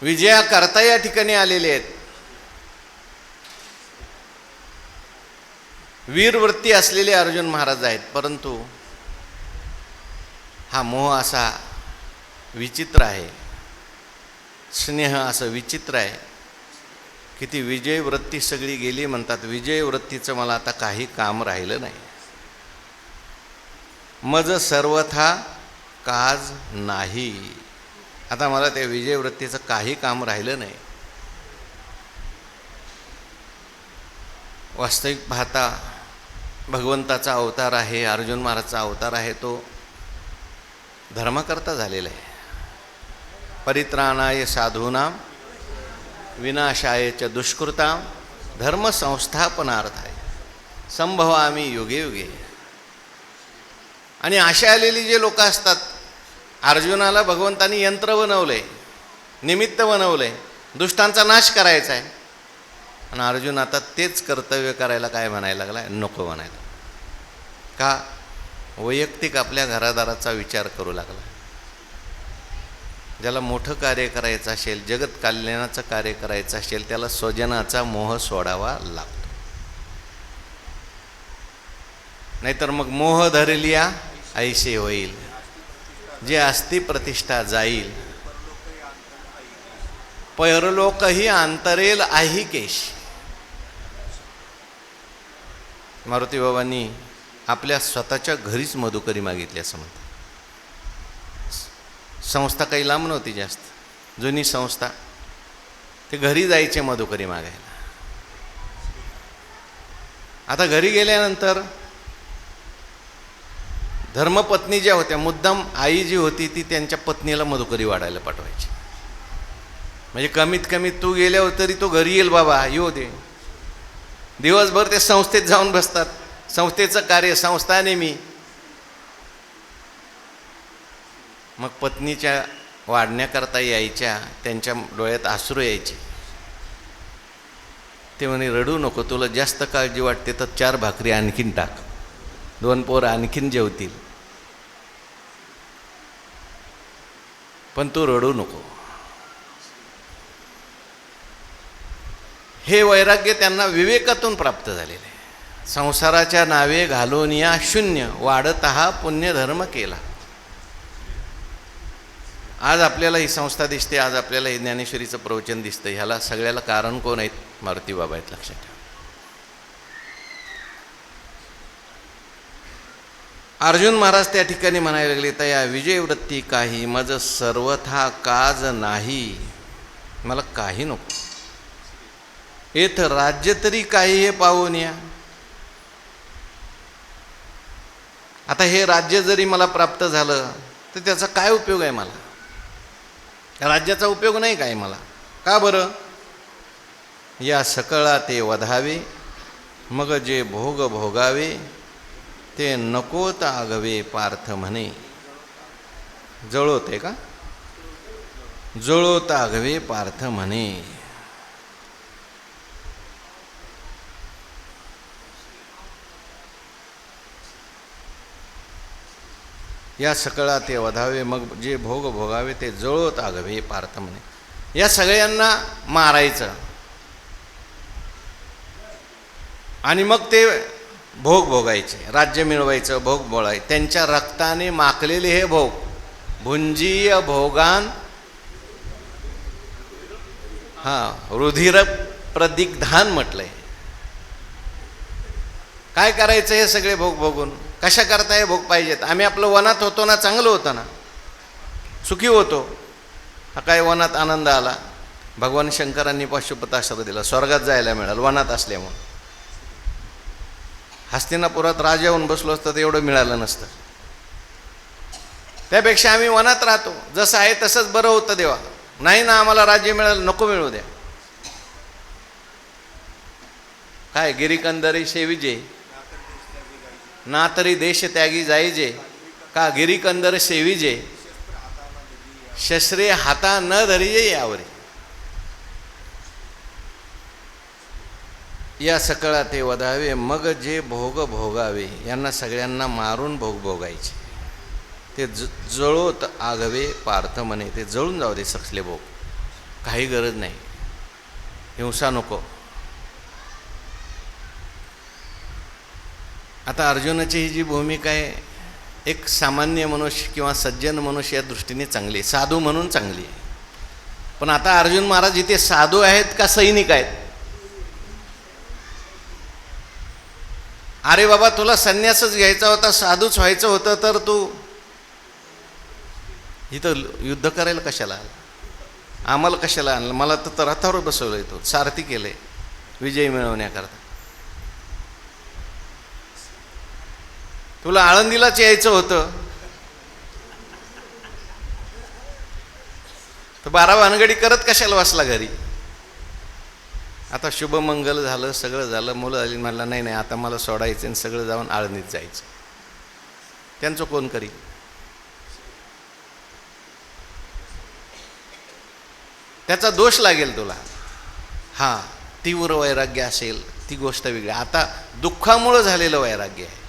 विजयाकरता या ठिकाणी आलेले आहेत. वीरवृत्ती असलेले अर्जुन महाराज आहेत, परंतु हा मोह असा विचित्र आहे, स्नेह असं विचित्र आहे की ती विजयवृत्ती सगळी गेली. म्हणतात विजयवृत्तीचं मला आता काही काम राहिलं नाही. मज सर्वथा काज नाही. आता मला त्या विजयवृत्तीचं काही काम राहिलं नाही. वास्तविक पाहता भगवंताचा अवतार आहे, अर्जुन महाराजचा अवतार आहे, तो धर्मकर्ता झालेला आहे. परित्राणाय साधूनां विनाशाय च दुष्कृतां धर्मसंस्थापनार्थाय संभवामि युगे युगे. आणि अशा आलेली जे लोक असतात, अर्जुनाला भगवंतानी यंत्र बनवलंय, निमित्त बनवलंय, दुष्टांचा नाश करायचा आहे. आणि अर्जुन आता तेच कर्तव्य करायला काय म्हणायला लागलाय? नको म्हणायला. का? वैयक्तिक आपल्या घरादाराचा विचार करू लागला. ज्याला मोठं कार्य करायचं असेल, जगत कल्याणाचं कार्य करायचं असेल, त्याला स्वजनाचा मोह सोडावा लागतो. नाहीतर मग मोह धरलिया ऐसे होईल, जे अस्ति प्रतिष्ठा जाईल, परलोकही अंतरेल आहिकेश. मारुती बाबांनी आपल्या स्वतःच्या घरीच मधुकरी मागितली असं म्हणतात. संस्था काही लांब नव्हती जास्त, जुनी संस्था, ते घरी जायचे मधुकरी मागायला. आता घरी गेल्यानंतर धर्मपत्नी ज्या होत्या, मुद्दाम आई जी होती ती त्यांच्या पत्नीला मधुकरी वाढायला पाठवायची. म्हणजे कमीत कमी तू गेल्यावर तरी तो घरी येईल बाबा, येऊ दे. दिवसभर ते संस्थेत जाऊन बसतात, संस्थेचं कार्य, संस्था नेहमी. मग पत्नीच्या वाढण्याकरता यायच्या, त्यांच्या डोळ्यात अश्रू यायचे. ते म्हणे रडू नको, तुला जास्त काळजी वाटते तर 4 भाकरी आणखीन टाक, 2 पोरं आणखीन जेवतील, पण तू रडू नको. हे वैराग्य त्यांना विवेकातून प्राप्त झालेले आहे. संसाराच्या नावे घालून या शून्य वाढत हा पुण्यधर्म केला. आज आपल्याला ही संस्था दिसते, आज आपल्याला हे ज्ञानेश्वरीचं प्रवचन दिसतं. ह्याला सगळ्याला कारण कोण आहेत? मारुती बाबा आहेत, लक्षात ठेवा. अर्जुन महाराज त्या ठिकाणी म्हणायला लागले, तर या विजयवृत्ती काही मज सर्वथा काज नाही. मला काही नको, येथ राज्य तरी काही हे पाहून या. आता हे राज्य जरी मला प्राप्त झालं तर त्याचा काय उपयोग आहे? मला राज्याचा उपयोग नाही काय मला. का बरं? या सकळा ते वधावे, मग जे भोग भोगावे, ते नकोत आगवे पार्थ म्हणे. जळोते का? जळोत आगवे पार्थ म्हणे. या सकळा ते वधावे, मग जे भोग भोगावे, ते जळोत आगवे पार्थ म्हणे. या सगळ्यांना मारायचं आणि मग ते भोग भोगायचे, राज्य मिळवायचं, भोग बोलायचे. त्यांच्या रक्ताने माखलेले हे भोग, भुंजीय भोगान रुधिर प्रदिग्धान म्हटलंय. काय करायचं हे सगळे भोग भोगून? कशा करता हे भोग पाहिजेत? आम्ही आपलं वनात होतो ना, चांगलं होतं ना, सुखी होतो. हा काय वनात आनंद आला? भगवान शंकरांनी पाशुपतास्त्र दिला, स्वर्गात जायला मिळालं वनात असल्यामुळे. हस्तिनापुरात राजा होऊन बसलो असतं तर एवढं मिळालं नसतं. त्यापेक्षा आम्ही वनात राहतो, जसं आहे तसंच बरं होतं. देवा नाही ना, आम्हाला राज्य मिळालं, नको मिळू द्या. काय गिरीकंदरी सेविजे, ना तरी देश त्यागी जाईजे, का गिरीकंदर सेविजे, शस्त्रे हाता न धरिजे यावरे. या सकळा ते वधावे, मग जे भोग भोगावे. यांना सगळ्यांना मारून भोग भोगायचे. ते जळोत आगवे पार्थ म्हणे. ते जळून जाऊ दे सगळे भोग, काही गरज नाही, हिंसा नको. आता अर्जुनाची ही जी भूमिका आहे, एक सामान्य मनुष्य किंवा सज्जन मनुष्य या दृष्टीने चांगली आहे, साधू म्हणून चांगली आहे. पण आता अर्जुन महाराज इथे साधू आहेत का सैनिक आहेत? अरे बाबा, तुला संन्यासच घ्यायचा होता, साधूच व्हायचं होतं, तर तू इथं युद्ध करायला कशाला आला? आम्हाला कशाला आणलं? मला तर रथावर बसवलं, तो सारथी केलंय विजय मिळवण्याकरता. तुला आळंदीलाच यायचं होतं, तर 12 भानगडी करत कशाला बसला घरी? आता शुभमंगल झालं, सगळं झालं, मुलं आली, म्हणला नाही नाही आता मला सोडायचं आणि सगळं जाऊन आळंदीत जायचं. त्यांचं कोण करी? त्याचा दोष लागेल तुला. हां, तीव्र वैराग्य असेल ती गोष्ट वेगळी. आता दुःखामुळं झालेलं वैराग्य आहे,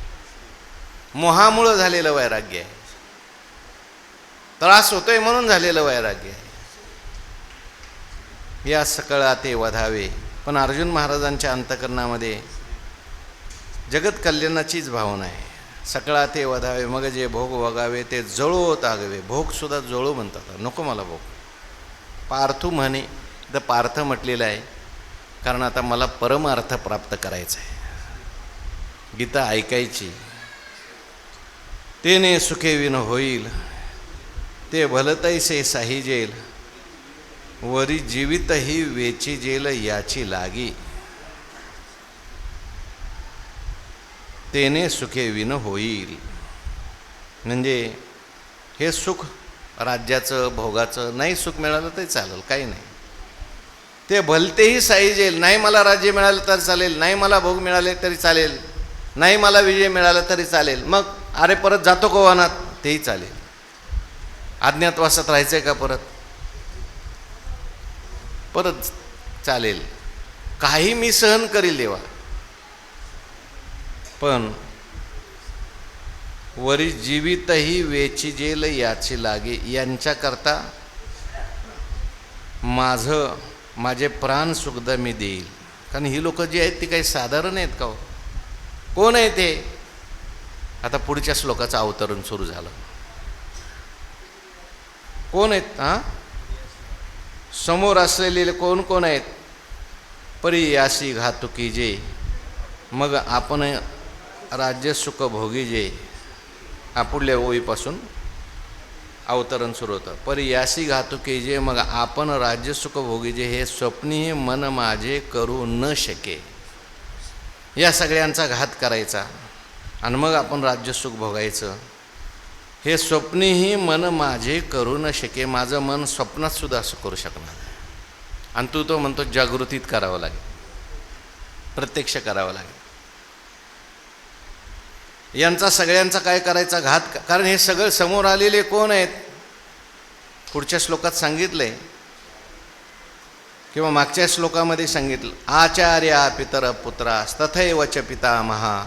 मोहामुळं झालेलं वैराग्य आहे, त्रास होतोय म्हणून झालेलं वैराग्य आहे. या सकळा ते वधावे. पण अर्जुन महाराजांच्या अंतःकरणामध्ये जगत कल्याणाचीच भावना आहे. सकळा ते वधावे, मग जे भोग वगावे ते जळो तागवे. भोगसुद्धा जळो म्हणतात, नको मला भोग. पार्थू म्हणे, तर पार्थ म्हटलेलं आहे कारण आता मला परमार्थ प्राप्त करायचा आहे. गीता ऐकायची. तेने सुखे विन होईल, ते भलतैसे साहिजेल, वरी जीवितही वेची जेल याची लागी. तेने सुखे विन होईल म्हणजे हे सुख राज्याचं भोगाचं नाही, सुख मिळालं तरी चालेल, काही नाही. ते भलतेही साहिजेल, नाही मला राज्य मिळालं तर चालेल, नाही मला भोग मिळाले तरी चालेल, नाही मला विजय मिळाला तरी चालेल. मग अरे परत जातो का वनात? तेही चालेल. अज्ञातवासात राहायचं आहे का परत चालेल, काही मी सहन करील देवा. पण वरी जीवितही वेची जेल याची लागे. यांच्याकरता माझे प्राण सुद्धा मी देईल. कारण ही लोक जी आहेत ती काही साधारण आहेत का हो? कोण आहे ते? आता पुढच्या श्लोकाचं अवतरण सुरू झालं. कोण आहेत? हां, समोर असलेले कोण कोण आहेत? परी यासी घातुकी जे, मग आपण राज्य सुख भोगी जे. पुढल्या ओळीपासून अवतरण सुरू होतं. परी यासी घातुकी जे, मग आपण राज्य सुख भोगी जे, हे स्वप्नी मन माझे करू न शके. या सगळ्यांचा घात करायचा आणि मग आपण राज्य सुख भोगायचं. हे स्वप्नीही मन माझे करू न शके. माझं मन स्वप्नात सुद्धा असं करू शकणार नाही. आणि तू तो म्हणतो जागृतीत करावं लागेल, प्रत्यक्ष करावं लागेल. यांचा सगळ्यांचा काय करायचा घात? कारण हे सगळं समोर आलेले कोण आहेत? पुढच्या श्लोकात सांगितलंय किंवा मागच्या श्लोकामध्ये सांगितलं. आचार्या पितर पुत्रास तथैव च पितामहा,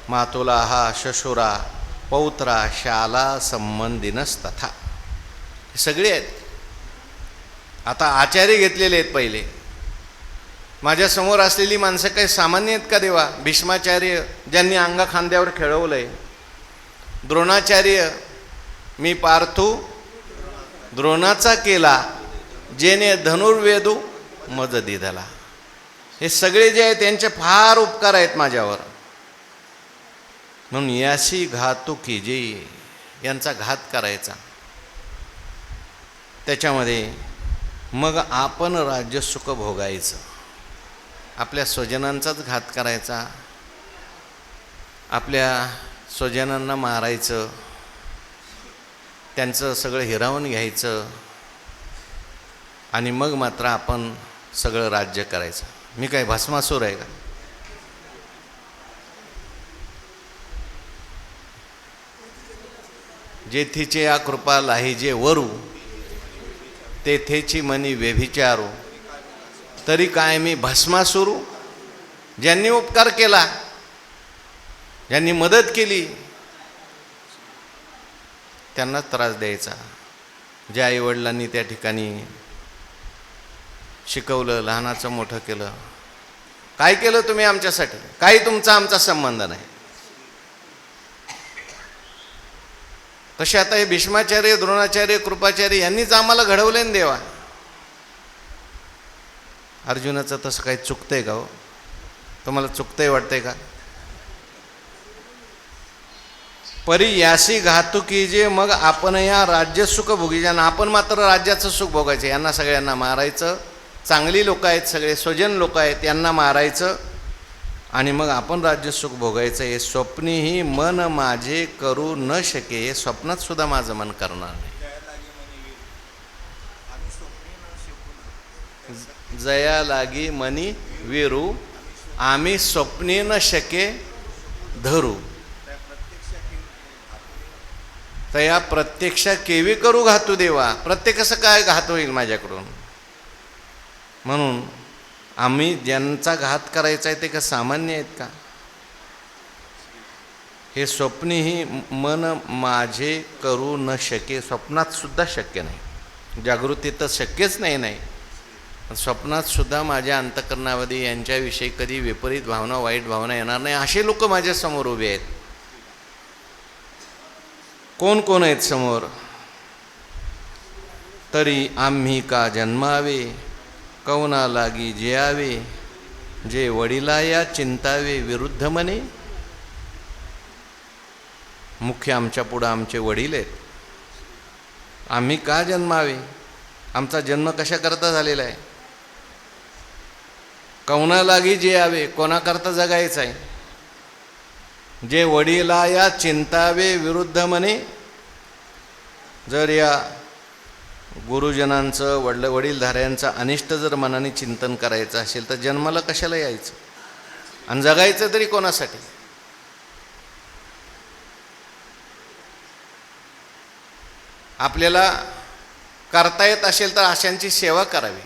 मातुला हा शशुरा पौत्रा शाला संबंधिनस्तथा. हे सगळे आहेत. आता आचार्य घेतलेले आहेत पहिले. माझ्या समोर असलेली माणसं काही सामान्य आहेत का देवा? भीष्माचार्य ज्यांनी अंगा खांद्यावर खेळवलंय, द्रोणाचार्य मी पार्थू द्रोणाचा केला, जेने धनुर्वेदू मज दिधला. हे सगळे जे आहेत त्यांचे फार उपकार आहेत माझ्यावर. म्हणून याशी घातू की जे, यांचा घात करायचा. त्याच्यामध्ये मग आपण राज्यसुख भोगायचं. आपल्या स्वजनांचाच घात करायचा, आपल्या स्वजनांना मारायचं, त्यांचं सगळं हिरावून घ्यायचं आणि मग मात्र आपण सगळं राज्य करायचं. मी काय भस्मासूर आहे का? जेथीचे या कृपा लाहिजे वरू, तेथेची मनी व्यभिचारू. तरी काय मी भस्मासुरू? ज्यांनी उपकार केला, ज्यांनी मदत केली, त्यांनाच त्रास द्यायचा. ज्या आईवडिलांनी त्या ठिकाणी शिकवलं, लहानाचं मोठं केलं, काय केलं तुम्ही आमच्यासाठी? काही तुमचा आमचा संबंध नाही. तसे आता हे भीष्माचार्य, द्रोणाचार्य, कृपाचार्य यांनीच आम्हाला घडवले ना देवा. अर्जुनाचं तसं काही चुकतंय का हो? तुम्हाला चुकतंय वाटतंय का? परी यासी घातुकी जे मग आपण या राज्य सुख भोगीचे. आपण मात्र राज्याचं सुख भोगायचं. यांना सगळ्यांना मारायचं. चांगली लोक आहेत, सगळे स्वजन लोक आहेत, यांना मारायचं आणि मग आपण राज्य सुख भोगायचं. हे स्वप्नीही मन माझे करू न शके. हे स्वप्नात सुद्धा माझं मन करणार नाही. जया लागी मनी वीरू आम्ही स्वप्ने न शके धरू. तया प्रत्यक्षा केवी करू घातू देवा. प्रत्येक कसं काय घात होईल माझ्याकडून? म्हणून आम्ही ज्यांचा घात करायचा आहे ते का सामान्य आहेत का? हे स्वप्नीही मन माझे करू न शके. स्वप्नात सुद्धा शक्य नाही. जागृती तर शक्यच नाही. स्वप्नात सुद्धा माझ्या अंतःकरणामध्ये यांच्याविषयी कधी विपरीत भावना, वाईट भावना येणार नाही. असे लोक माझ्यासमोर उभे आहेत. कोण कोण आहेत समोर? तरी आम्ही का जन्मावे कौना लागी जियावे. जे वडिला या चिंतावे विरुद्ध मने. मुख्य आमच्या पुढं आमचे वडील आहेत. आम्ही का जन्मावे? आमचा जन्म कशाकरता झालेला आहे? कौना लागी जियावे. कोणाकरता जगायचं आहे? जे वडिला या चिंतावे विरुद्ध म्हणे. जर या गुरुजनांचं, वडीलधाऱ्यांचं अनिष्ट जर मनाने चिंतन करायचं असेल तर जन्माला कशाला यायचं? आणि जगायचं तरी कोणासाठी? आपल्याला करता येत असेल तर अशांची सेवा करावी.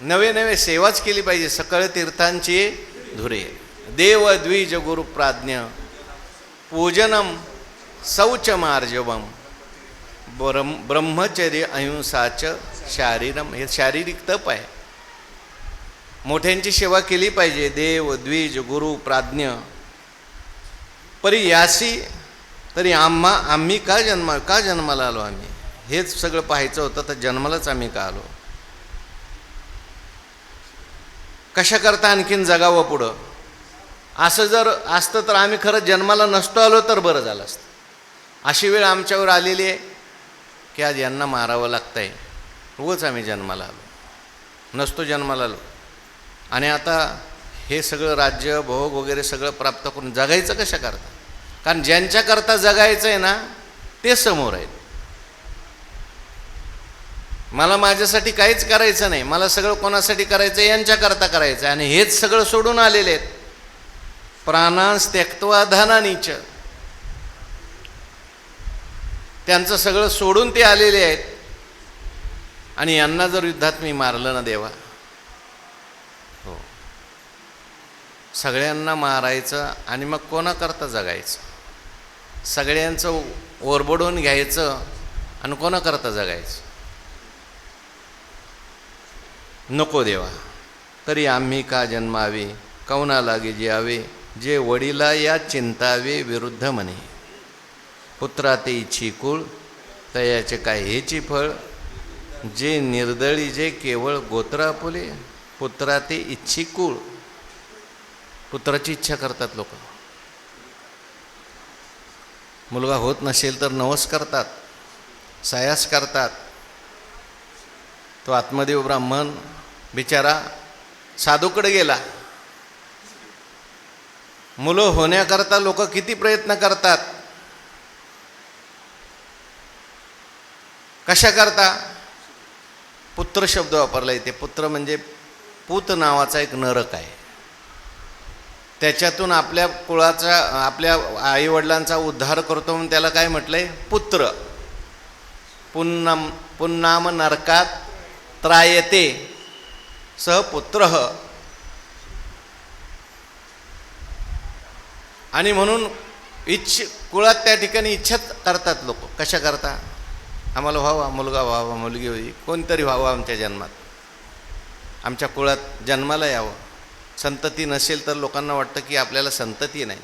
नवे नवे सेवाच केली पाहिजे. सकळ तीर्थांची धुरे. देव द्विज गुरु प्राज्ञ पूजनम शौचमार्जवम ब्रह्मचर्य अहिंसाच शारीरम. हे शारीरिक तप आहे. मोठ्यांची सेवा केली पाहिजे. देव द्विज गुरु प्राज्ञ. परी यासी तरी आम्ही का जन्माला आलो? आम्ही हेच सगळं पाहायचं होतं तर जन्मालाच आम्ही का आलो? कशाकरता आणखीन जगावं पुढं? असं जर असतं तर आम्ही खरंच जन्माला नसतो आलो तर बरं झालं असतं. अशी वेळ आमच्यावर आलेली आहे की आज यांना मारावं लागतं आहे. उगाच आम्ही जन्माला आलो नसतो, जन्माला आलो. आणि आता हे सगळं राज्य भोग वगैरे सगळं प्राप्त करून जगायचं कशा करता? कारण ज्यांच्याकरता जगायचं आहे ना ते समोर आहेत. मला माझ्यासाठी काहीच करायचं नाही. मला सगळं कोणासाठी करायचं? यांच्याकरता करायचं. आणि हेच सगळं सोडून आलेले आहेत. प्राणांस त्यक्त्वा धनानीच. त्यांचं सगळं सोडून ते आलेले आहेत. आणि यांना जर युद्धात मी मारलं ना देवा, हो, सगळ्यांना मारायचं आणि मग कोणाकरता जगायचं? सगळ्यांचं ओरबडून घ्यायचं आणि कोणाकरता जगायचं? नको देवा. तरी आम्ही का जन्मावे कौना लागे जियावे. जे वडिला या चिंतावे विरुद्ध म्हणे. पुत्रा ते इच्छी कुळ तयाचे काय हेची फळ. जे निर्दळी जे केवळ गोत्र आपुले. पुत्रा ते इच्छी कुळ. पुत्राची इच्छा करतात लोक. मुलगा होत नसेल तर नवस करतात, सायास करतात. तो आत्मदेव ब्राह्मण बिचारा साधूकडे गेला. मुलं होण्याकरता लोक किती प्रयत्न करतात. कशा करता? पुत्र शब्द वापरला इथे. पुत्र म्हणजे पूत नावाचा एक नरक आहे. त्याच्यातून आपल्या कुळाचा, आपल्या आईवडिलांचा उद्धार करतो म्हणून त्याला काय म्हटलंय? पुत्र. पुन्नाम नरकात त्रायते सह पुत्र. आणि म्हणून कुळात त्या ठिकाणी इच्छा करतात लोक. कशा करता? आम्हाला व्हावा, मुलगा व्हावा, मुलगी होई, कोणतरी व्हावं आमच्या जन्मात, आमच्या कुळात जन्माला यावं. संतती नसेल तर लोकांना वाटतं की आपल्याला संतती नाही.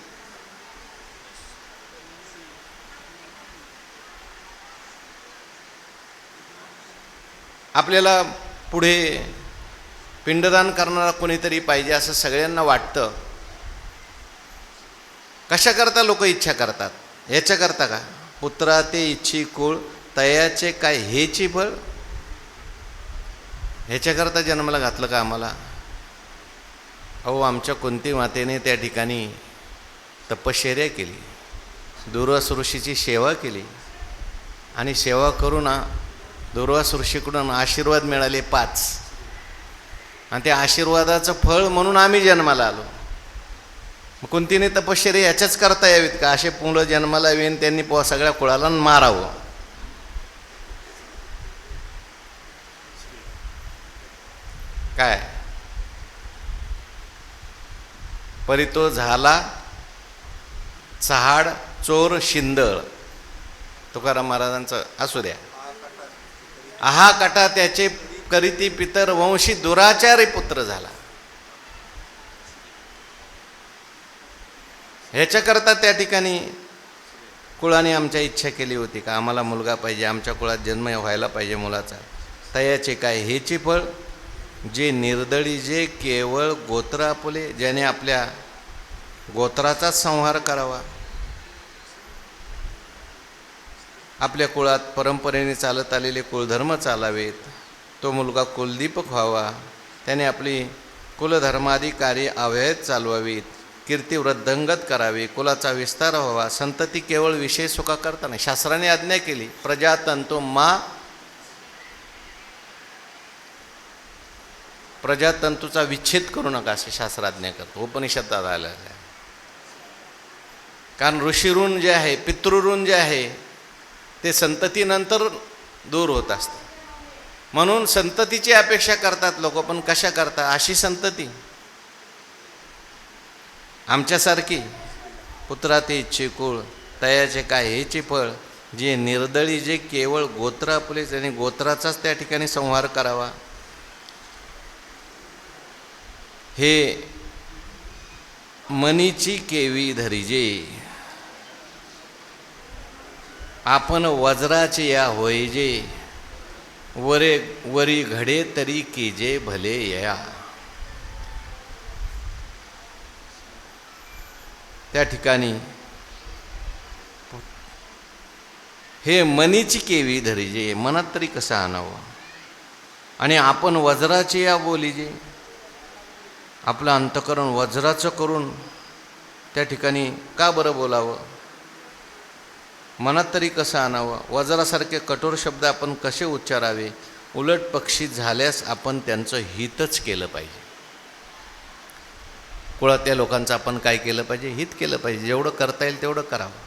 आपल्याला पुढे पिंडदान करणारा कोणीतरी पाहिजे असं सगळ्यांना वाटतं. कशाकरता लोक इच्छा करतात? ह्याच्याकरता का? पुत्रा ते इच्छी कुळ तयाचे काय हेची फळ. ह्याच्याकरता जन्माला घातलं का आम्हाला? अहो, आमच्या कुंती मातेने त्या ठिकाणी तपश्चर्या केली, दुर्वास ऋषीची सेवा केली आणि सेवा करून दुर्वास ऋषीकडून आशीर्वाद मिळाले 5 आणि त्या आशीर्वादाचं फळ म्हणून आम्ही जन्माला आलो. कुंतीने तपश्चर्या याच्याच करता यावीत का? असे मुलं जन्माला येईन त्यांनी सगळ्या कुळाला मारावं. काय परी तो झाला चहाड चोर शिंदळ. तुकाराम महाराजांचं असू द्या. आहा कटा त्याचे करीती पितर वंशी दुराचारी पुत्र झाला. ह्याच्याकरता त्या ठिकाणी कुळाने आमच्या इच्छा केली होती का आम्हाला मुलगा पाहिजे, आमच्या कुळात जन्म व्हायला पाहिजे मुलाचा. तयाचे काय हेची फळ जे निर्दळी जे केवळ गोत्र आपुले, ज्याने आपल्या गोत्राचाच संहार करावा. आपल्या कुळात परंपरेने चालत आलेले कुलधर्म चालावेत. तो मुलगा कुलदीपक व्हावा. त्याने आपली कुलधर्मादी कार्य अव्ययत चालवावीत. कीर्ती वृद्धंगत करावी. कुलाचा विस्तार व्हावा. संतती केवळ विषय सुखाकरता नाही. शास्त्राने आज्ञा केली प्रजातंतु मा, प्रजातंतूचा विच्छेद करू नका असे शास्त्राज्ञा करतो. उपनिषदात आलं आहे. कारण ऋषीऋण जे आहे, पितृऋण जे आहे ते संततीनंतर दूर होत असतं. म्हणून संततीची अपेक्षा करतात लोक. पण कशा करतात? अशी संतती आमच्यासारखी. पुत्रा ते इच्छे कुळ तयाचे काय हेचे फळ जे निर्दळी जे केवळ गोत्र आपले, त्याने गोत्राचाच त्या ठिकाणी संहार करावा. हे मनीची केवी धरिजे आपण वज्राचे या होईजे वरे वरी घडे तरी कीजे भले या. त्या ठिकाणी हे मनीची केवी धरिजे, मनात तरी कसं आणावं. आणि आपण वज्राचे या बोलीजे, आपलं अंतकरण वज्राचं करून त्या ठिकाणी का बरं बोलावं? मनात तरी कसं आणावं? वज्रासारखे कठोर शब्द आपण कसे उच्चारावे? उलट पक्षी झाल्यास आपण त्यांचं हितच केलं पाहिजे. कुळातल्या लोकांचं आपण काय केलं पाहिजे? हित केलं पाहिजे. जेवढं करता येईल तेवढं करावं.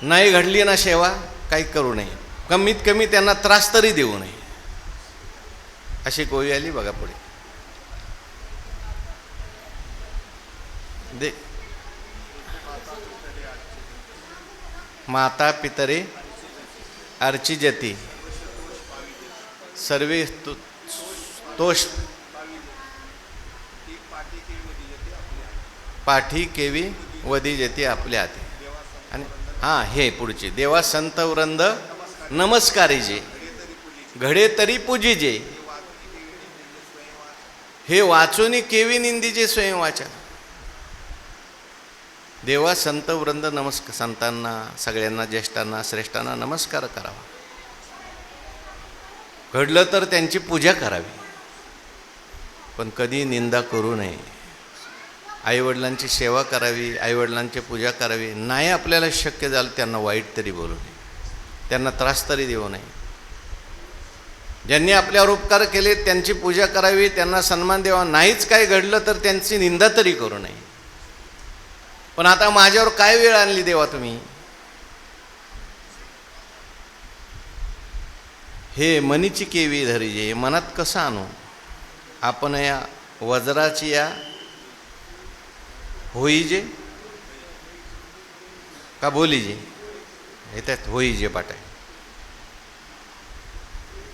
नाही घडली ना सेवा, काही करू नये. कमीत कमी त्यांना त्रास तरी देऊ नये. अशी कोळी आली बघा पुढे. दे माता पितरे अर्चिजती सर्वे तोष पाठी केवी वधी जेते आपल्या हाती. आणि हां, हे पुढचे देवा संत वृंद नमस्कारीजे घडे तरी पूजिजे हे वाचून केवी निंदीचे स्वयं वाचा. देवा संत वृंद नमस्कार, संतांना सगळ्यांना ज्येष्ठांना श्रेष्ठांना नमस्कार करावा. घडलं तर त्यांची पूजा करावी, पण कधी निंदा करू नये. आईवडिलांची सेवा करावी, आईवडिलांची पूजा करावी. नाही आपल्याला शक्य झालं त्यांना वाईट तरी बोलू नये, त्यांना त्रास तरी देऊ नये. ज्यांनी आपल्यावर उपकार केले त्यांची पूजा करावी, त्यांना सन्मान द्यावा. नाहीच काय घडलं तर त्यांची निंदा तरी करू नये. पण आता माझ्यावर काय वेळ आणली देवा तुम्ही? हे मनीची केवी धरिजे, मनात कसं आणू? आपण या वज्राची या होईजे का बोलीजे? हे त्यात होईजे पाठ आहे.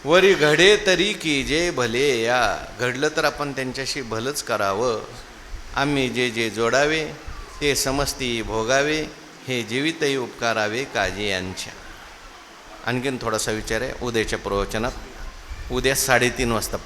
वरी घडे तरी की जे भले या, घडलं तर आपण त्यांच्याशी भलंच करावं. आम्ही जे जे जोडावे ते समस्ती भोगावे, हे जीवितही उपकारावे काजी यांच्या. आणखीन थोडासा विचार आहे उद्याच्या प्रवचनात. उद्या 3:30 वाजता